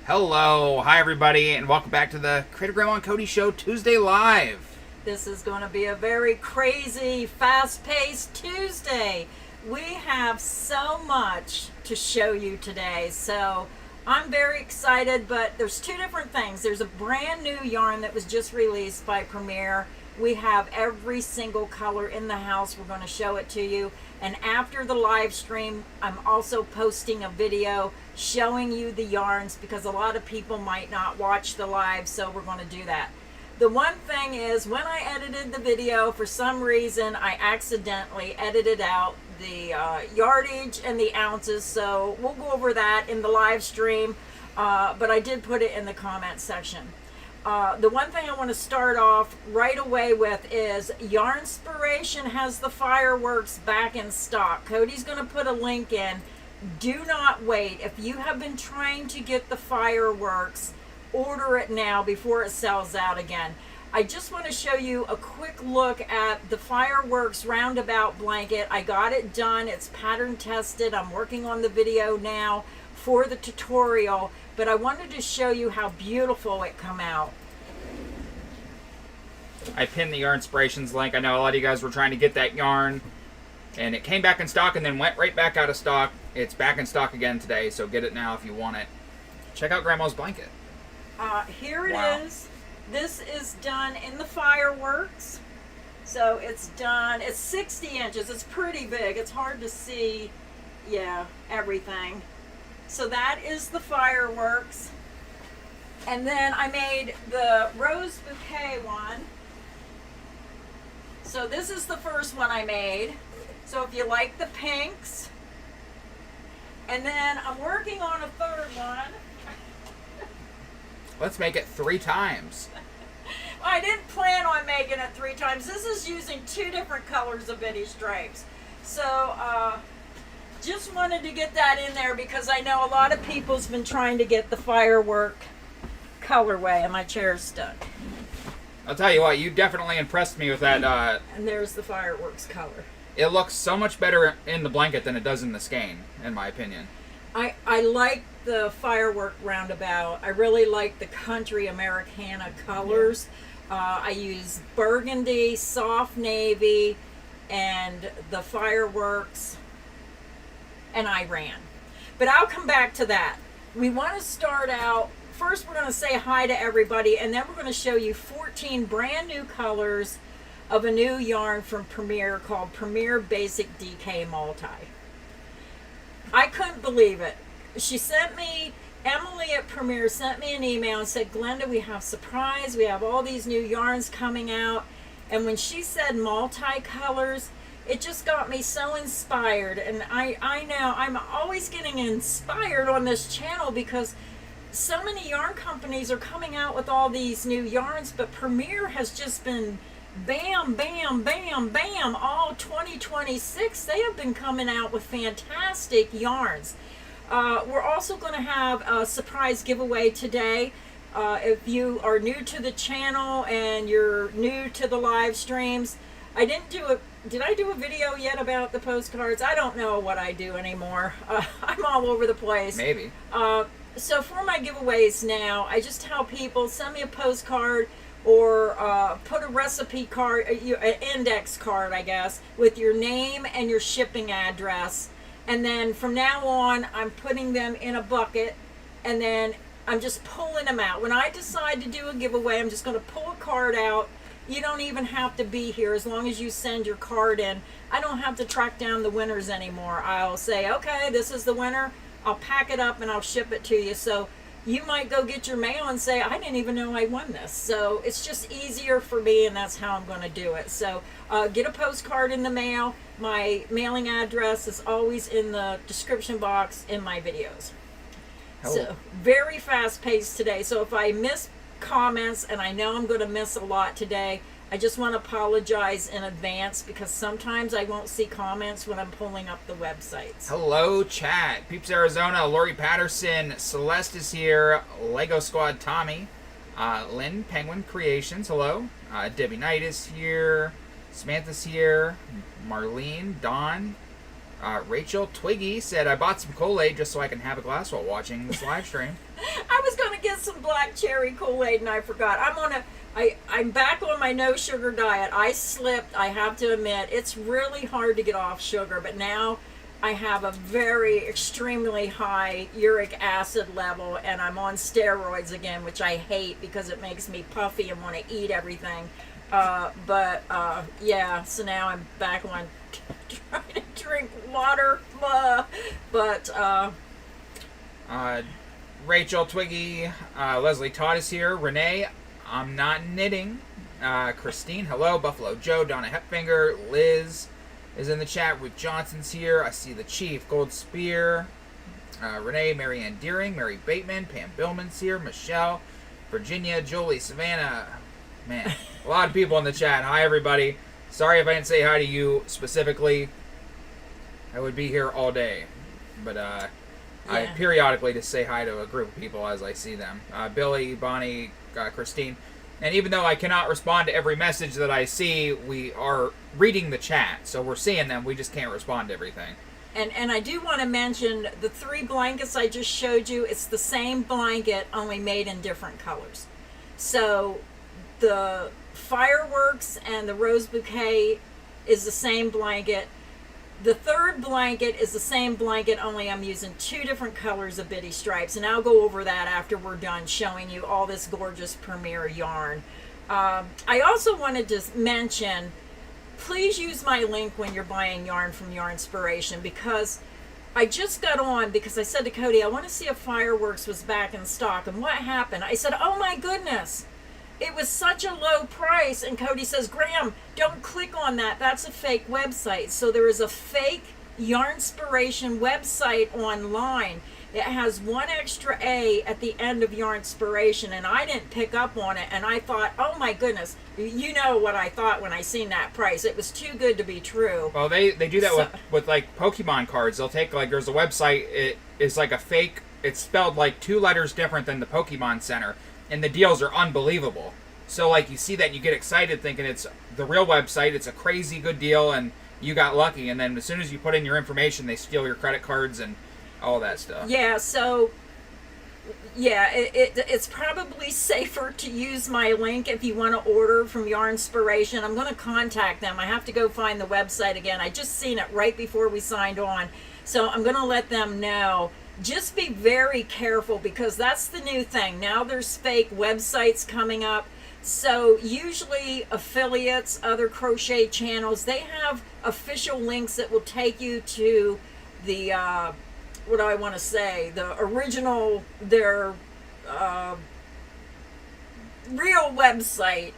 Hello, hi everybody, and welcome back to the Creator Grandma and Cody Show Tuesday Live. This is going to be a very crazy, fast-paced Tuesday. We have so much to show you today, so I'm very excited, but there's two different things. There's a brand new yarn that was just released by Premier. We have every single color in the house. We're going to show it to you. And after the live stream, I'm also posting a video showing you the yarns because a lot of people might not watch the live, so we're going to do that. The one thing is, when I edited the video, for some reason, I accidentally edited out the yardage and the ounces, so we'll go over that in the live stream, but I did put it in the comment section. The one thing I want to start off right away with is Yarnspiration has the fireworks back in stock. Cody's going to put a link in. Do not wait. If you have been trying to get the fireworks, order it now before it sells out again. I just want to show you a quick look at the fireworks roundabout blanket. I got it done. It's pattern tested. I'm working on the video now for the tutorial, but I wanted to show you how beautiful it come out. I pinned the Yarnspirations link. I know a lot of you guys were trying to get that yarn, and it came back in stock and then went right back out of stock. It's back in stock again today, so get it now if you want it. Check out Grandma's blanket. Here it is. This is done in the fireworks. So it's done, it's 60 inches. It's pretty big. It's hard to see, everything. So that is the fireworks. And then I made the rose bouquet one. So this is the first one I made. So if you like the pinks. And then I'm working on a third one. Let's make it 3 times. I didn't plan on making it 3 times. This is using 2 different colors of bitty stripes. So just wanted to get that in there because I know a lot of people's been trying to get the firework colorway, and my chair's stuck. I'll tell you what, you definitely impressed me with that. And there's the fireworks color. It looks so much better in the blanket than it does in the skein, in my opinion. I like the firework roundabout. I really like the country Americana colors. I use burgundy, soft navy, and the fireworks, and Iran. But I'll come back to that. We want to start out, first we're going to say hi to everybody, and then we're going to show you 14 brand new colors of a new yarn from Premier called Premier Basic DK Multi. I couldn't believe it. Emily at Premier sent me an email and said, Glenda, we have surprise. We have all these new yarns coming out. And when she said multicolors, it just got me so inspired. And I know I'm always getting inspired on this channel because so many yarn companies are coming out with all these new yarns, but Premier has just been bam, bam, bam, bam, all 2026. They have been coming out with fantastic yarns. We're also going to have a surprise giveaway today. If you are new to the channel and you're new to the live streams, did I do a video yet about the postcards? I don't know what I do anymore. I'm all over the place. Maybe. So for my giveaways now, I just tell people, send me a postcard or put a recipe card, an index card, I guess, with your name and your shipping address. And then from now on, I'm putting them in a bucket, and then I'm just pulling them out. When I decide to do a giveaway, I'm just going to pull a card out. You don't even have to be here as long as you send your card in. I don't have to track down the winners anymore. I'll say, okay, this is the winner. I'll pack it up and I'll ship it to you. So you might go get your mail and say, I didn't even know I won this. So it's just easier for me, and that's how I'm going to do it. So get a postcard in the mail. My mailing address is always in the description box in my videos. So very fast paced today. So if I miss comments, and I know I'm going to miss a lot today, I just want to apologize in advance because sometimes I won't see comments when I'm pulling up the websites. Hello, chat. Peeps Arizona, Lori Patterson, Celeste is here, Lego Squad Tommy, Lynn Penguin Creations, hello. Debbie Knight is here, Samantha's here, Marlene, Dawn, Rachel Twiggy said, I bought some Kool-Aid just so I can have a glass while watching this live stream. I was going to get some black cherry Kool-Aid and I forgot. I'm back on my no sugar diet. I slipped, I have to admit. It's really hard to get off sugar, but now I have a very extremely high uric acid level and I'm on steroids again, which I hate because it makes me puffy and want to eat everything. Yeah, so now I'm back on trying to drink water. Rachel Twiggy, Leslie Todd is here. Renee, I'm not knitting. Christine, hello. Buffalo Joe, Donna Hepfinger, Liz is in the chat. Ruth Johnson's here. I see the Chief, Gold Spear, Renee, Marianne Deering, Mary Bateman, Pam Billman's here. Michelle, Virginia, Julie, Savannah. Man, a lot of people in the chat. Hi, everybody. Sorry if I didn't say hi to you specifically. I would be here all day. But I periodically just say hi to a group of people as I see them. Billy, Bonnie, Christine. And even though I cannot respond to every message that I see, we are reading the chat. So we're seeing them. We just can't respond to everything. And I do want to mention the 3 blankets I just showed you. It's the same blanket, only made in different colors. So the fireworks and the rose bouquet is the same blanket. The 3rd blanket is the same blanket, only I'm using 2 different colors of bitty stripes, and I'll go over that after we're done showing you all this gorgeous Premier yarn. I also wanted to mention, please use my link when you're buying yarn from Yarnspiration, because I just got on because I said to Cody, I want to see if fireworks was back in stock, and what happened? I said, oh my goodness. It was such a low price, and Cody says, Graham, don't click on that. That's a fake website. So there is a fake Yarnspiration website online. It has 1 extra A at the end of Yarnspiration, and I didn't pick up on it, and I thought, oh my goodness, you know what I thought when I seen that price. It was too good to be true. Well, they do that with like Pokemon cards. They'll take, like, there's a website, it is like a fake, it's spelled like 2 letters different than the Pokemon Center. And the deals are unbelievable. So, like, you see that and you get excited thinking it's the real website, it's a crazy good deal, and you got lucky. And then as soon as you put in your information, they steal your credit cards and all that stuff. Yeah, so, yeah, it's probably safer to use my link if you want to order from Yarnspiration. I'm going to contact them. I have to go find the website again. I just seen it right before we signed on. So I'm going to let them know. Just be very careful because that's the new thing. Now there's fake websites coming up. So usually affiliates, other crochet channels, they have official links that will take you to the, what do I want to say, the original, their real website,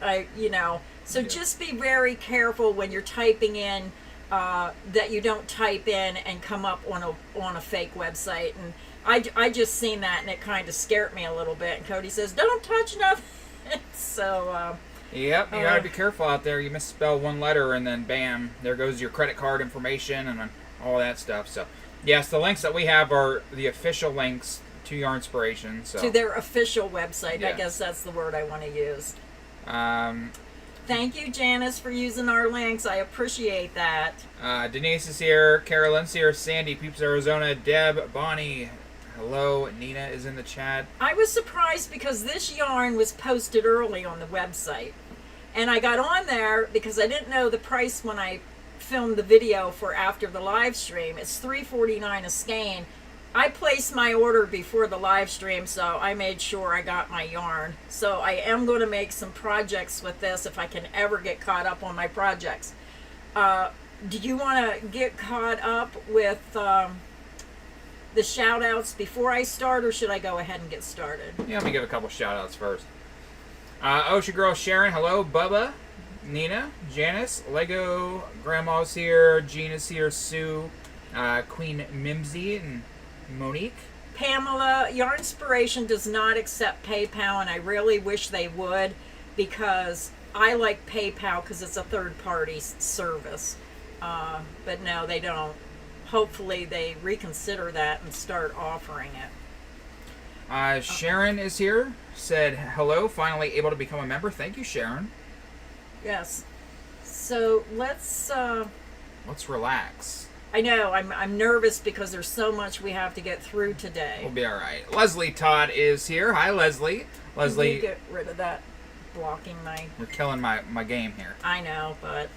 So just be very careful when you're typing in that you don't type in and come up on a fake website. And I just seen that and it kind of scared me a little bit. And Cody says, don't touch nothing. So yep, you gotta be careful out there. You misspell 1 letter and then bam, there goes your credit card information and all that stuff. So yes, the links that we have are the official links to Yarnspiration. So to their official website. Yeah. I guess that's the word I want to use. Thank you, Janice, for using our links. I appreciate that. Denise is here. Carolyn's here. Sandy, Peeps, Arizona. Deb, Bonnie. Hello. Nina is in the chat. I was surprised because this yarn was posted early on the website. And I got on there because I didn't know the price when I filmed the video for after the live stream. It's $3.49 a skein. I placed my order before the live stream, so I made sure I got my yarn. So I am going to make some projects with this if I can ever get caught up on my projects. Do you want to get caught up with the shout outs before I start, or should I go ahead and get started? Yeah, let me give a couple shout outs first. Ocean Girl Sharon, hello. Bubba, Nina, Janice, Lego, Grandma's here, Gina's here, Sue, Queen Mimsy, and Monique. Pamela, Yarnspiration does not accept PayPal, and I really wish they would because I like PayPal because it's a third-party service. But no, they don't. Hopefully they reconsider that and start offering it. Sharon is here. Said, hello, finally able to become a member. Thank you, Sharon. Yes. So let's relax. I know. I'm nervous because there's so much we have to get through today. We'll be all right. Leslie Todd is here. Hi, Leslie. Leslie, You get rid of that blocking my. you're killing my game here. I know, but.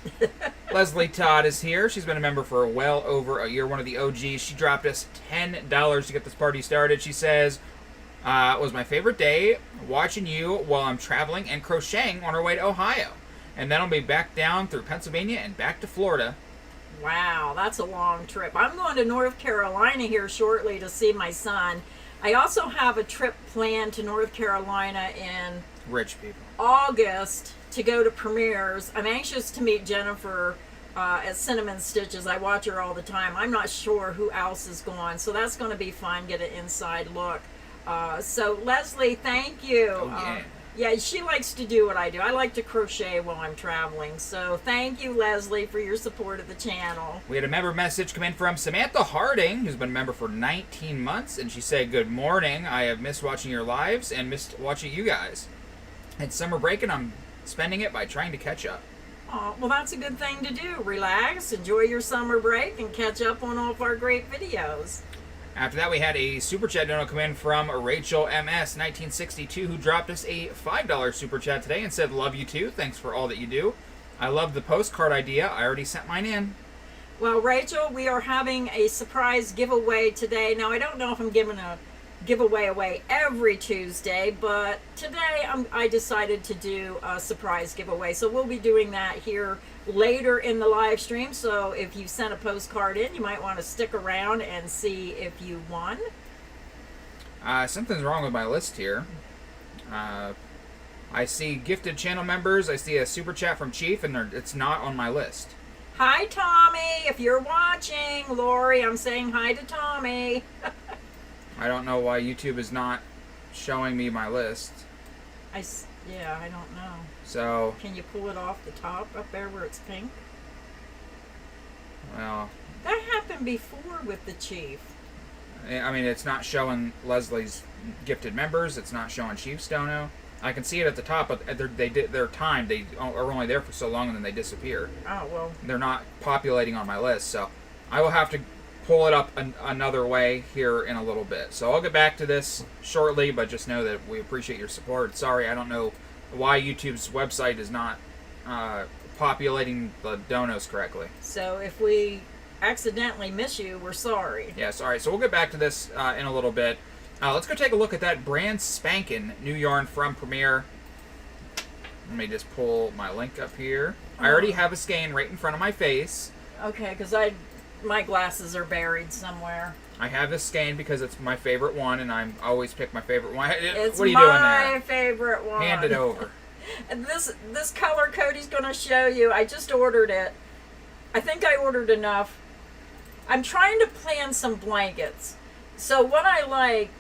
Leslie Todd is here. She's been a member for well over a year, one of the OGs. She dropped us $10 to get this party started. She says, it was my favorite day watching you while I'm traveling and crocheting on our way to Ohio. And then I'll be back down through Pennsylvania and back to Florida. Wow, that's a long trip. I'm going to North Carolina here shortly to see my son. I also have a trip planned to North Carolina in Rich people. August to go to premieres. I'm anxious to meet Jennifer at Cinnamon Stitches. I watch her all the time. I'm not sure who else is going, so that's going to be fun, get an inside look. So Leslie, thank you. Oh, yeah. Yeah, she likes to do what I do. I like to crochet while I'm traveling. So thank you, Leslie, for your support of the channel. We had a member message come in from Samantha Harding, who's been a member for 19 months, and she said, "Good morning. I have missed watching your lives and missed watching you guys. It's summer break, and I'm spending it by trying to catch up." Oh, well, that's a good thing to do. Relax, enjoy your summer break, and catch up on all of our great videos. After that, we had a super chat donation come in from Rachel MS 1962, who dropped us a $5 super chat today and said, "Love you too. Thanks for all that you do. I love the postcard idea. I already sent mine in." Well, Rachel, we are having a surprise giveaway today. Now, I don't know if I'm giving a giveaway away every Tuesday, but today I decided to do a surprise giveaway. So we'll be doing that here later in the live stream. So if you sent a postcard in, you might want to stick around and see if you won. Something's wrong with my list here. I see gifted channel members. I see a super chat from Chief, and it's not on my list. Hi, Tommy. If you're watching, Lori, I'm saying hi to Tommy. I don't know why YouTube is not showing me my list. Yeah, I don't know. So, Can you pull it off the top up there where it's pink? well, That happened before with the Chief. I mean, it's not showing Leslie's gifted members. It's not showing Chief's dono. I can see it at the top, but they're timed. They are only there for so long, and then they disappear. Oh, well. They're not populating on my list, so I will have to pull it up another way here in a little bit. So I'll get back to this shortly, but just know that we appreciate your support. Sorry, I don't know why YouTube's website is not populating the donos correctly. So if we accidentally miss you, we're sorry. Yes, all right, so we'll get back to this in a little bit. Let's go take a look at that brand spankin' new yarn from Premier. Let me just pull my link up here. I already have a skein right in front of my face. Okay, because my glasses are buried somewhere. I have this skein because it's my favorite one, and I always pick my favorite one. It's what are you doing my there? favorite one. Hand it over. And this color Cody's going to show you. I just ordered it. I think I ordered enough. I'm trying to plan some blankets. So what I like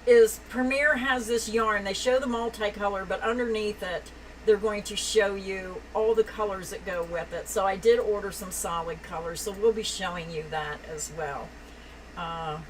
is Premier has this yarn. They show the multicolor, but underneath it, they're going to show you all the colors that go with it. So I did order some solid colors, so we'll be showing you that as well. All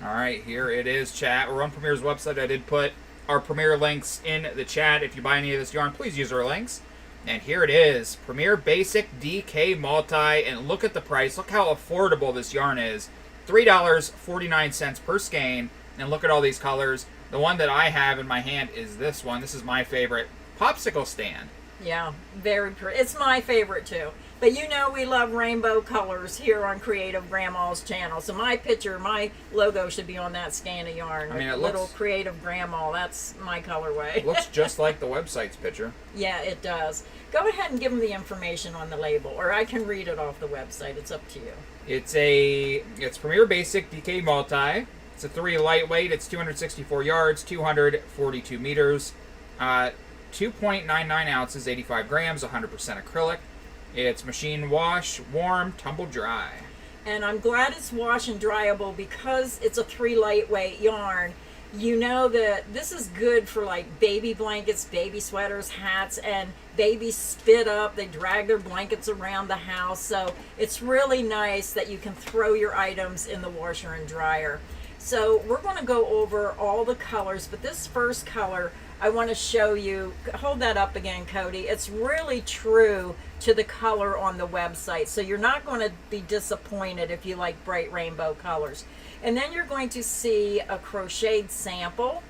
right, here it is, chat. We're on Premier's website. I did put our Premier links in the chat. If you buy any of this yarn, please use our links. And here it is, Premier Basic DK Multi, and look at the price. Look how affordable this yarn is. $3.49 per skein, and look at all these colors. The one that I have in my hand is this one. This is my favorite. Popsicle stand. Yeah, very pretty. It's my favorite too. But you know we love rainbow colors here on Creative Grandma's channel. So my picture, my logo should be on that skein of yarn. I mean, it Little looks, Creative Grandma, that's my colorway. It looks just like the website's picture. Yeah, it does. Go ahead and give them the information on the label, or I can read it off the website. It's up to you. It's Premier Basic DK Multi. It's a 3 lightweight. It's 264 yards, 242 meters. 2.99 ounces, 85 grams, 100% acrylic. It's machine wash, warm, tumble dry. And I'm glad it's wash and dryable because it's a 3 lightweight yarn. You know that this is good for like baby blankets, baby sweaters, hats, and babies spit up. They drag their blankets around the house. So it's really nice that you can throw your items in the washer and dryer. So we're going to go over all the colors, but this first color I want to show you. Hold that up again, Cody. It's really true to the color on the website, so you're not going to be disappointed if you like bright rainbow colors. And then you're going to see a crocheted sample,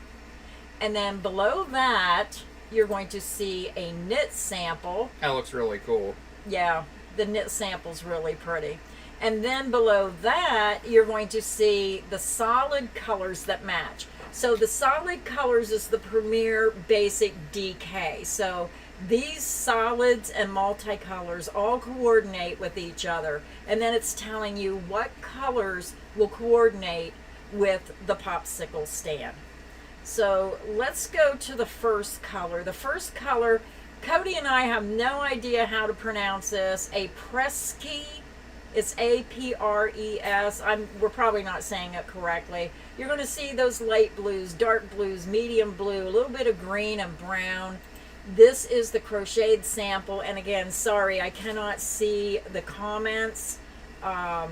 and then below that you're going to see a knit sample. That looks really cool. Yeah, the knit sample's really pretty. And then below that, you're going to see the solid colors that match. So the solid colors is the Premier Basic DK. So these solids and multicolors all coordinate with each other. And then it's telling you what colors will coordinate with the popsicle stand. So let's go to the first color. The first color, Cody and I have no idea how to pronounce this. A Presky. It's A-P-R-E-S. We're probably not saying it correctly. You're going to see those light blues, dark blues, medium blue, a little bit of green and brown. This is the crocheted sample. And again, sorry, I cannot see the comments. I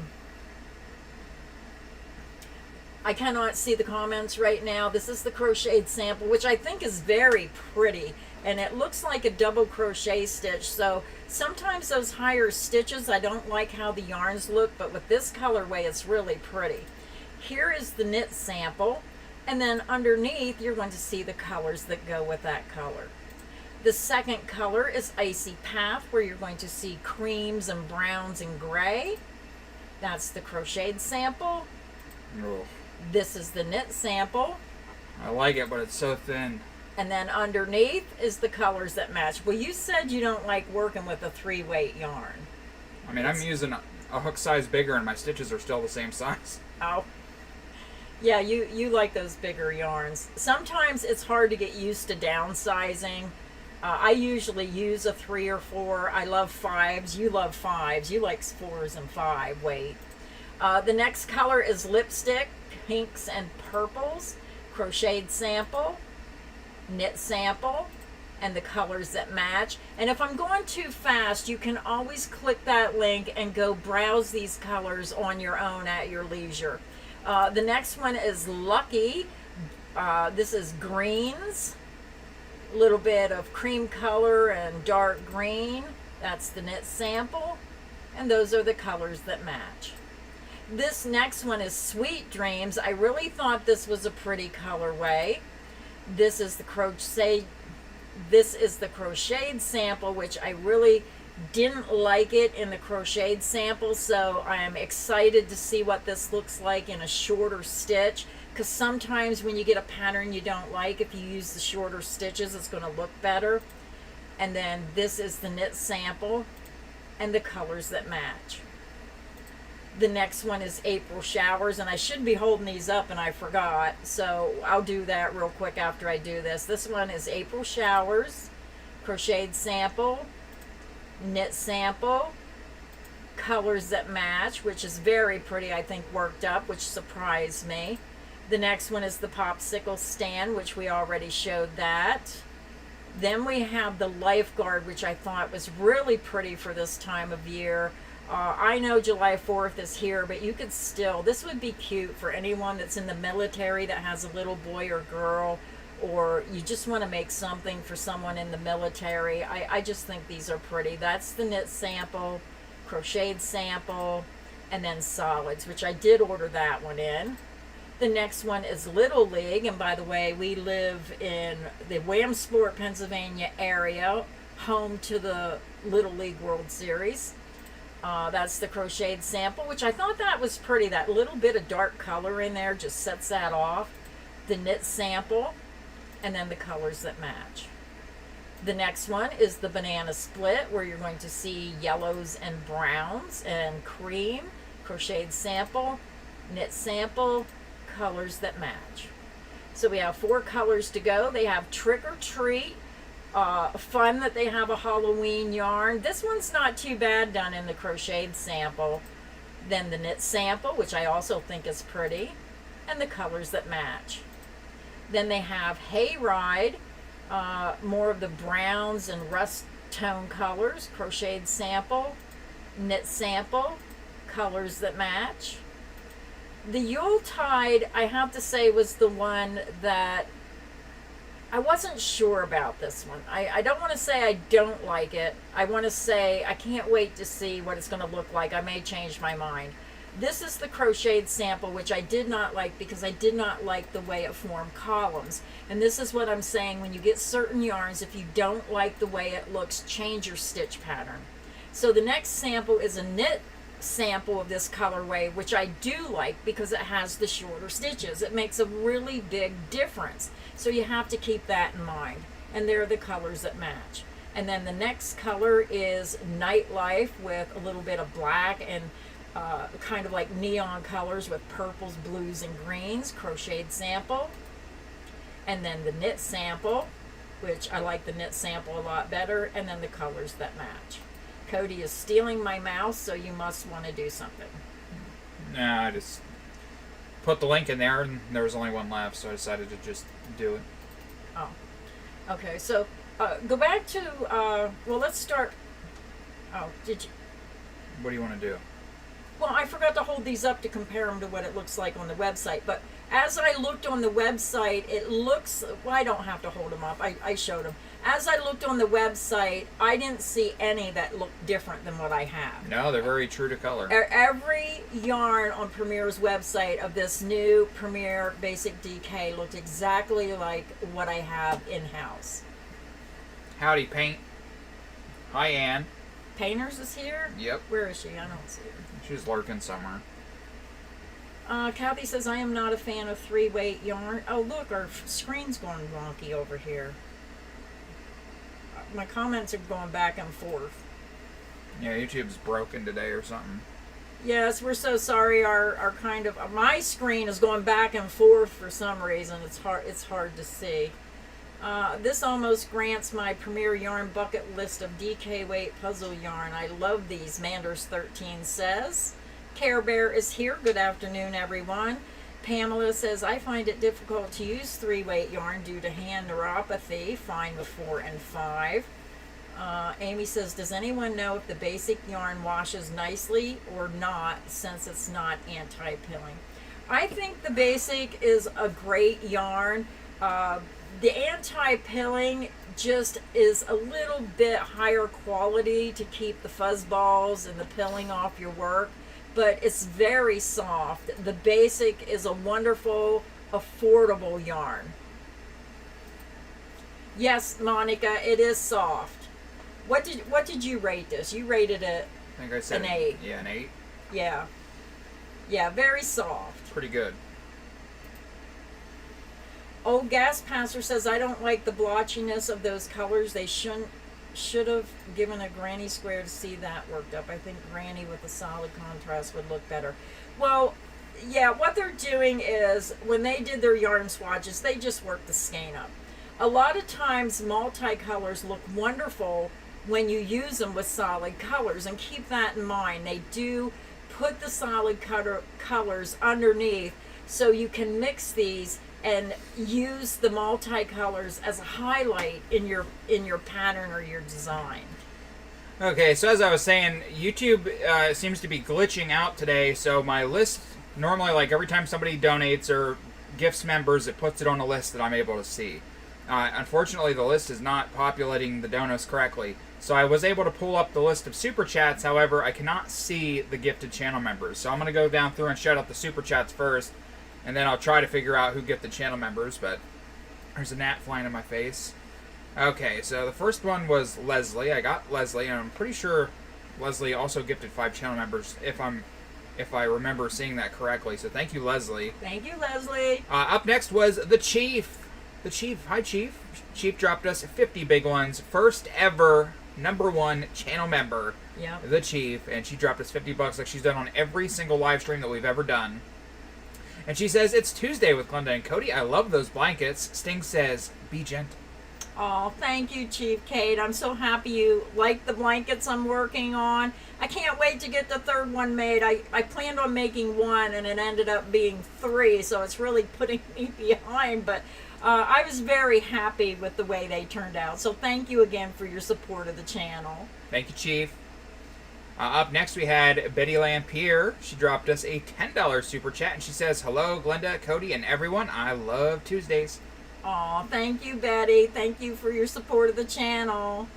cannot see the comments right now. This is the crocheted sample, which I think is very pretty. And it looks like a double crochet stitch. So sometimes those higher stitches, I don't like how the yarns look, but with this colorway, it's really pretty. Here is the knit sample. And then underneath, you're going to see the colors that go with that color. The second color is Icy Path, where you're going to see creams and browns and gray. That's the crocheted sample. Oh, This is the knit sample. I like it, but it's so thin. And then underneath is the colors that match. Well, you said you don't like working with a 3-weight yarn. I mean, I'm using a hook size bigger and my stitches are still the same size. Oh. Yeah, you like those bigger yarns. Sometimes it's hard to get used to downsizing. I usually use a 3 or 4. I love 5s. You love 5s. You like 4s and 5 weight. The next color is Lipstick, pinks and purples, crocheted sample, knit sample, and the colors that match. And if I'm going too fast, you can always click that link and go browse these colors on your own at your leisure. The next one is Lucky. This is greens, a little bit of cream color and dark green. That's the knit sample, and those are the colors that match. This next one is Sweet Dreams. I really thought this was a pretty colorway. This is the crocheted sample, which I really didn't like it in the crocheted sample, so I am excited to see what this looks like in a shorter stitch, because sometimes when you get a pattern you don't like, if you use the shorter stitches, it's going to look better. And then this is the knit sample and the colors that match. The next one is April Showers, and I should be holding these up and I forgot, so I'll do that real quick after I do this. This one is April Showers, crocheted sample, knit sample, colors that match, which is very pretty, I think, worked up, which surprised me. The next one is the popsicle stand, which we already showed that. Then we have the lifeguard, which I thought was really pretty for this time of year. I know July 4th is here, but you could still, this would be cute for anyone that's in the military that has a little boy or girl, or you just want to make something for someone in the military. I just think these are pretty. That's the knit sample, crocheted sample, and then solids, which I did order that one in. The next one is Little League, and by the way, we live in the Williamsport, Pennsylvania area, home to the Little League World Series. That's the crocheted sample, which I thought that was pretty. That little bit of dark color in there just sets that off. The knit sample, and then the colors that match. The next one is the banana split, where you're going to see yellows and browns and cream, crocheted sample, knit sample, colors that match. So we have 4 colors to go. They have Trick or Treat, fun that they have a Halloween yarn. This one's not too bad done in the crocheted sample. Then the knit sample, which I also think is pretty, and the colors that match. Then they have Hayride, more of the browns and rust tone colors, crocheted sample, knit sample, colors that match. The Yuletide, I have to say, was the one that I wasn't sure about this one. I don't want to say I don't like it. I want to say I can't wait to see what it's going to look like. I may change my mind. This is the crocheted sample, which I did not like because I did not like the way it formed columns. And this is what I'm saying. When you get certain yarns, if you don't like the way it looks, change your stitch pattern. So the next sample is a knit sample of this colorway, which I do like because it has the shorter stitches. It makes a really big difference. So you have to keep that in mind. And they're the colors that match. And then the next color is Nightlife with a little bit of black and kind of like neon colors with purples, blues, and greens, crocheted sample. And then the knit sample, which I like the knit sample a lot better, and then the colors that match. Cody is stealing my mouse, so you must want to do something. Nah, I just put the link in there, and there was only one left, so I decided to just do it. Oh, okay. So go back to well, let's start. Oh, did you? What do you want to do? Well, I forgot to hold these up to compare them to what it looks like on the website. But as I looked on the website, it looks, well, I don't have to hold them up. I showed them. As I looked on the website, I didn't see any that looked different than what I have. No, they're very true to color. Every yarn on Premier's website of this new Premier Basic DK looked exactly like what I have in-house. Howdy, Paint. Hi, Ann. Painters is here? Yep. Where is she? I don't see her. She's lurking somewhere. Kathy says, I am not a fan of 3-weight yarn. Oh, look, our screen's going wonky over here. My comments are going back and forth. Yeah, YouTube's broken today or something. Yes, we're so sorry. Our kind of my screen is going back and forth for some reason. It's hard to see. This almost grants my Premier Yarn bucket list of DK weight puzzle yarn. I love these, Manders 13 says. Care Bear is here. Good afternoon, everyone. Pamela says, I find it difficult to use 3-weight yarn due to hand neuropathy. Fine with 4 and 5. Amy says, does anyone know if the basic yarn washes nicely or not, since it's not anti-pilling? I think the basic is a great yarn. The anti-pilling just is a little bit higher quality to keep the fuzz balls and the pilling off your work, but it's very soft. The basic is a wonderful, affordable yarn. Yes, Monica, it is soft. What did you rate this? You rated it I think I said an 8. Yeah, an 8. Yeah. Yeah, very soft. Pretty good. Old Gas Passer says, I don't like the blotchiness of those colors. They should have given a granny square to see that worked up. I think granny with a solid contrast would look better. Well, yeah, what they're doing is when they did their yarn swatches, they just worked the skein up. A lot of times multicolors look wonderful when you use them with solid colors, and keep that in mind. They do put the solid colors underneath so you can mix these and use the multicolors as a highlight in your pattern or your design. Okay, so as I was saying, YouTube seems to be glitching out today, so my list, normally like every time somebody donates or gifts members, it puts it on a list that I'm able to see. Unfortunately, the list is not populating the donos correctly, so I was able to pull up the list of super chats. However, I cannot see the gifted channel members, so I'm going to go down through and shout out the super chats first, and then I'll try to figure out who gifted channel members. But there's a gnat flying in my face. Okay, so the first one was Leslie. I got Leslie, and I'm pretty sure Leslie also gifted 5 channel members, if I remember seeing that correctly. So thank you, Leslie. Thank you, Leslie. Up next was the Chief. The Chief. Hi, Chief. Chief dropped us 50 big ones. First ever #1 channel member. Yeah. The Chief, and she dropped us $50 like she's done on every single live stream that we've ever done. And she says, it's Tuesday with Glenda and Cody. I love those blankets. Sting says, be gentle. Oh, thank you, Chief Kate. I'm so happy you like the blankets I'm working on. I can't wait to get the third one made. I planned on making 1, and it ended up being 3, so it's really putting me behind. But I was very happy with the way they turned out. So thank you again for your support of the channel. Thank you, Chief. Up next, we had Betty Lampier. She dropped us a $10 super chat, and she says, "Hello, Glenda, Cody, and everyone. I love Tuesdays." Aw, thank you, Betty. Thank you for your support of the channel.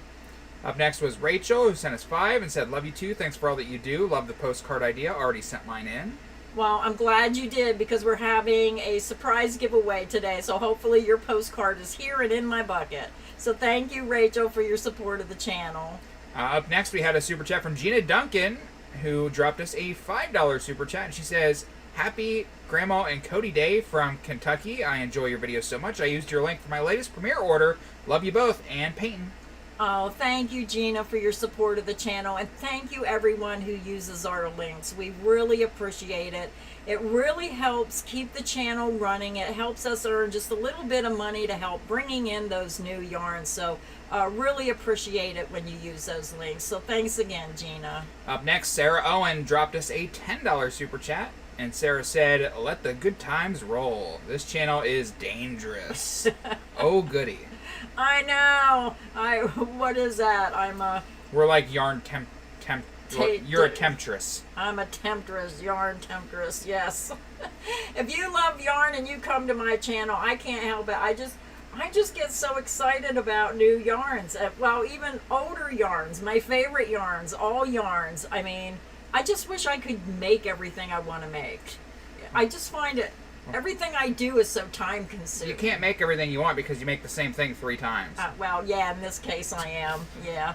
Up next was Rachel, who sent us 5 and said, "Love you too. Thanks for all that you do. Love the postcard idea. Already sent mine in." Well, I'm glad you did because we're having a surprise giveaway today. So hopefully your postcard is here and in my bucket. So thank you, Rachel, for your support of the channel. Up next, we had a super chat from Gina Duncan, who dropped us a $5 super chat. And she says, "Happy Grandma and Cody Day from Kentucky. I enjoy your videos so much. I used your link for my latest premiere order. Love you both, and Peyton." Oh, thank you, Gina, for your support of the channel. And thank you, everyone who uses our links. We really appreciate it. It really helps keep the channel running. It helps us earn just a little bit of money to help bringing in those new yarns. So really appreciate it when you use those links. So thanks again, Gina. Up next, Sarah Owen dropped us a $10 super chat. And Sarah said, "Let the good times roll. This channel is dangerous." Oh, goody. I know. What is that? We're like yarn you're a temptress. I'm a temptress, yarn temptress. Yes. If you love yarn and you come to my channel, I can't help it. I just get so excited about new yarns. Well, even older yarns, my favorite yarns, all yarns. I mean, I just wish I could make everything I want to make. I just find it. Everything I do is so time consuming. You can't make everything you want because you make the same thing 3 times. Well, yeah, in this case I am, yeah.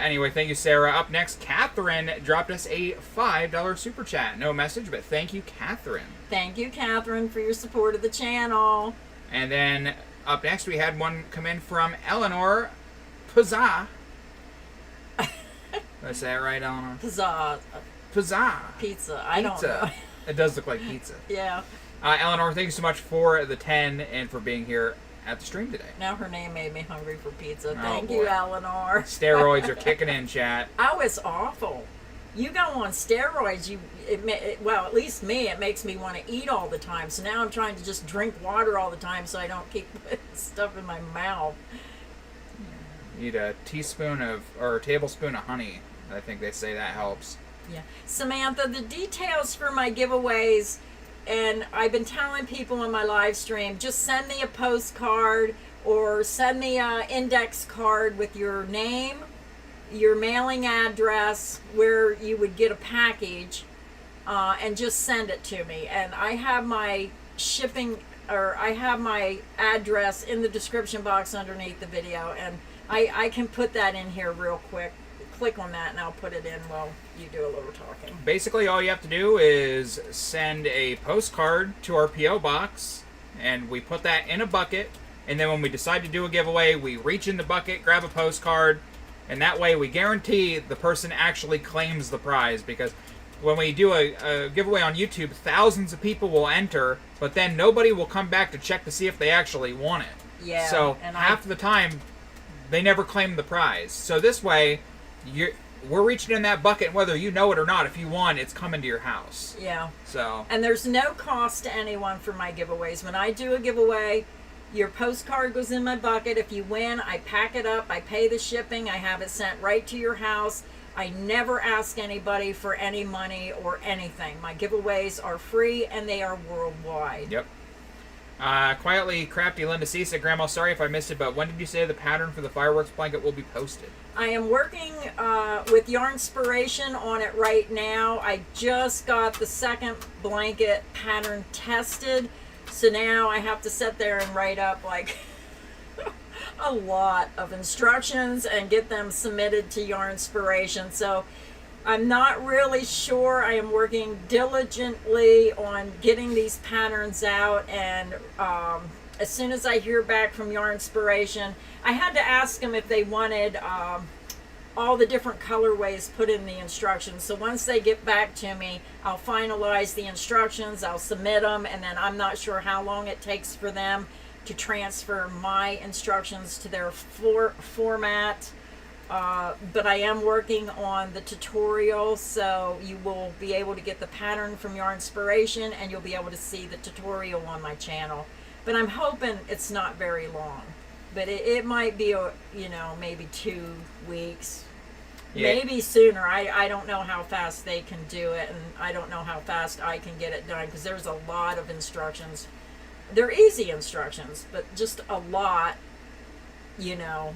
Anyway, thank you, Sarah. Up next, Catherine dropped us a $5 super chat. No message, but thank you, Catherine. Thank you, Catherine, for your support of the channel. And then up next, we had one come in from Eleanor Pizza. Did I say it right, Eleanor? Pizza. Pizza. I don't know. It does look like pizza. Yeah. Eleanor, thank you so much for the 10 and for being here at the stream today. Now her name made me hungry for pizza. Oh, Thank boy. you, Eleanor. Steroids are kicking in, chat. Oh, it's awful. You go on steroids, well, at least me, it makes me want to eat all the time. So now I'm trying to just drink water all the time so I don't keep putting stuff in my mouth. Eat a tablespoon of honey. I think they say that helps. Yeah. Samantha, the details for my giveaways, and I've been telling people in my live stream, just send me a postcard or send me an index card with your name, your mailing address, where you would get a package, and just send it to me. And I have my I have my address in the description box underneath the video, and I can put that in here real quick. Click on that and I'll put it in while you do a little talking. Basically, all you have to do is send a postcard to our P.O. box, and we put that in a bucket, and then when we decide to do a giveaway, we reach in the bucket, grab a postcard, and that way we guarantee the person actually claims the prize, because when we do a giveaway on YouTube, thousands of people will enter, but then nobody will come back to check to see if they actually won it. Yeah. So half the time, they never claim the prize. So this way, we're reaching in that bucket, whether you know it or not. If you won, it's coming to your house. Yeah. So. And there's no cost to anyone for my giveaways. When I do a giveaway, your postcard goes in my bucket. If you win, I pack it up. I pay the shipping. I have it sent right to your house. I never ask anybody for any money or anything. My giveaways are free and they are worldwide. Yep. Quietly Crafty Linda C said, "Grandma, sorry if I missed it, but when did you say the pattern for the fireworks blanket will be posted?" I am working with Yarnspiration on it right now. I just got the second blanket pattern tested, so now I have to sit there and write up like a lot of instructions and get them submitted to Yarnspiration. So I'm not really sure. I am working diligently on getting these patterns out, and as soon as I hear back from Yarnspiration, I had to ask them if they wanted all the different colorways put in the instructions. So once they get back to me, I'll finalize the instructions, I'll submit them, and then I'm not sure how long it takes for them to transfer my instructions to their format. But I am working on the tutorial, so you will be able to get the pattern from Yarnspiration, and you'll be able to see the tutorial on my channel. But I'm hoping it's not very long. But it might be, maybe 2 weeks. Yeah. Maybe sooner. I don't know how fast they can do it, and I don't know how fast I can get it done because there's a lot of instructions. They're easy instructions, but just a lot, you know,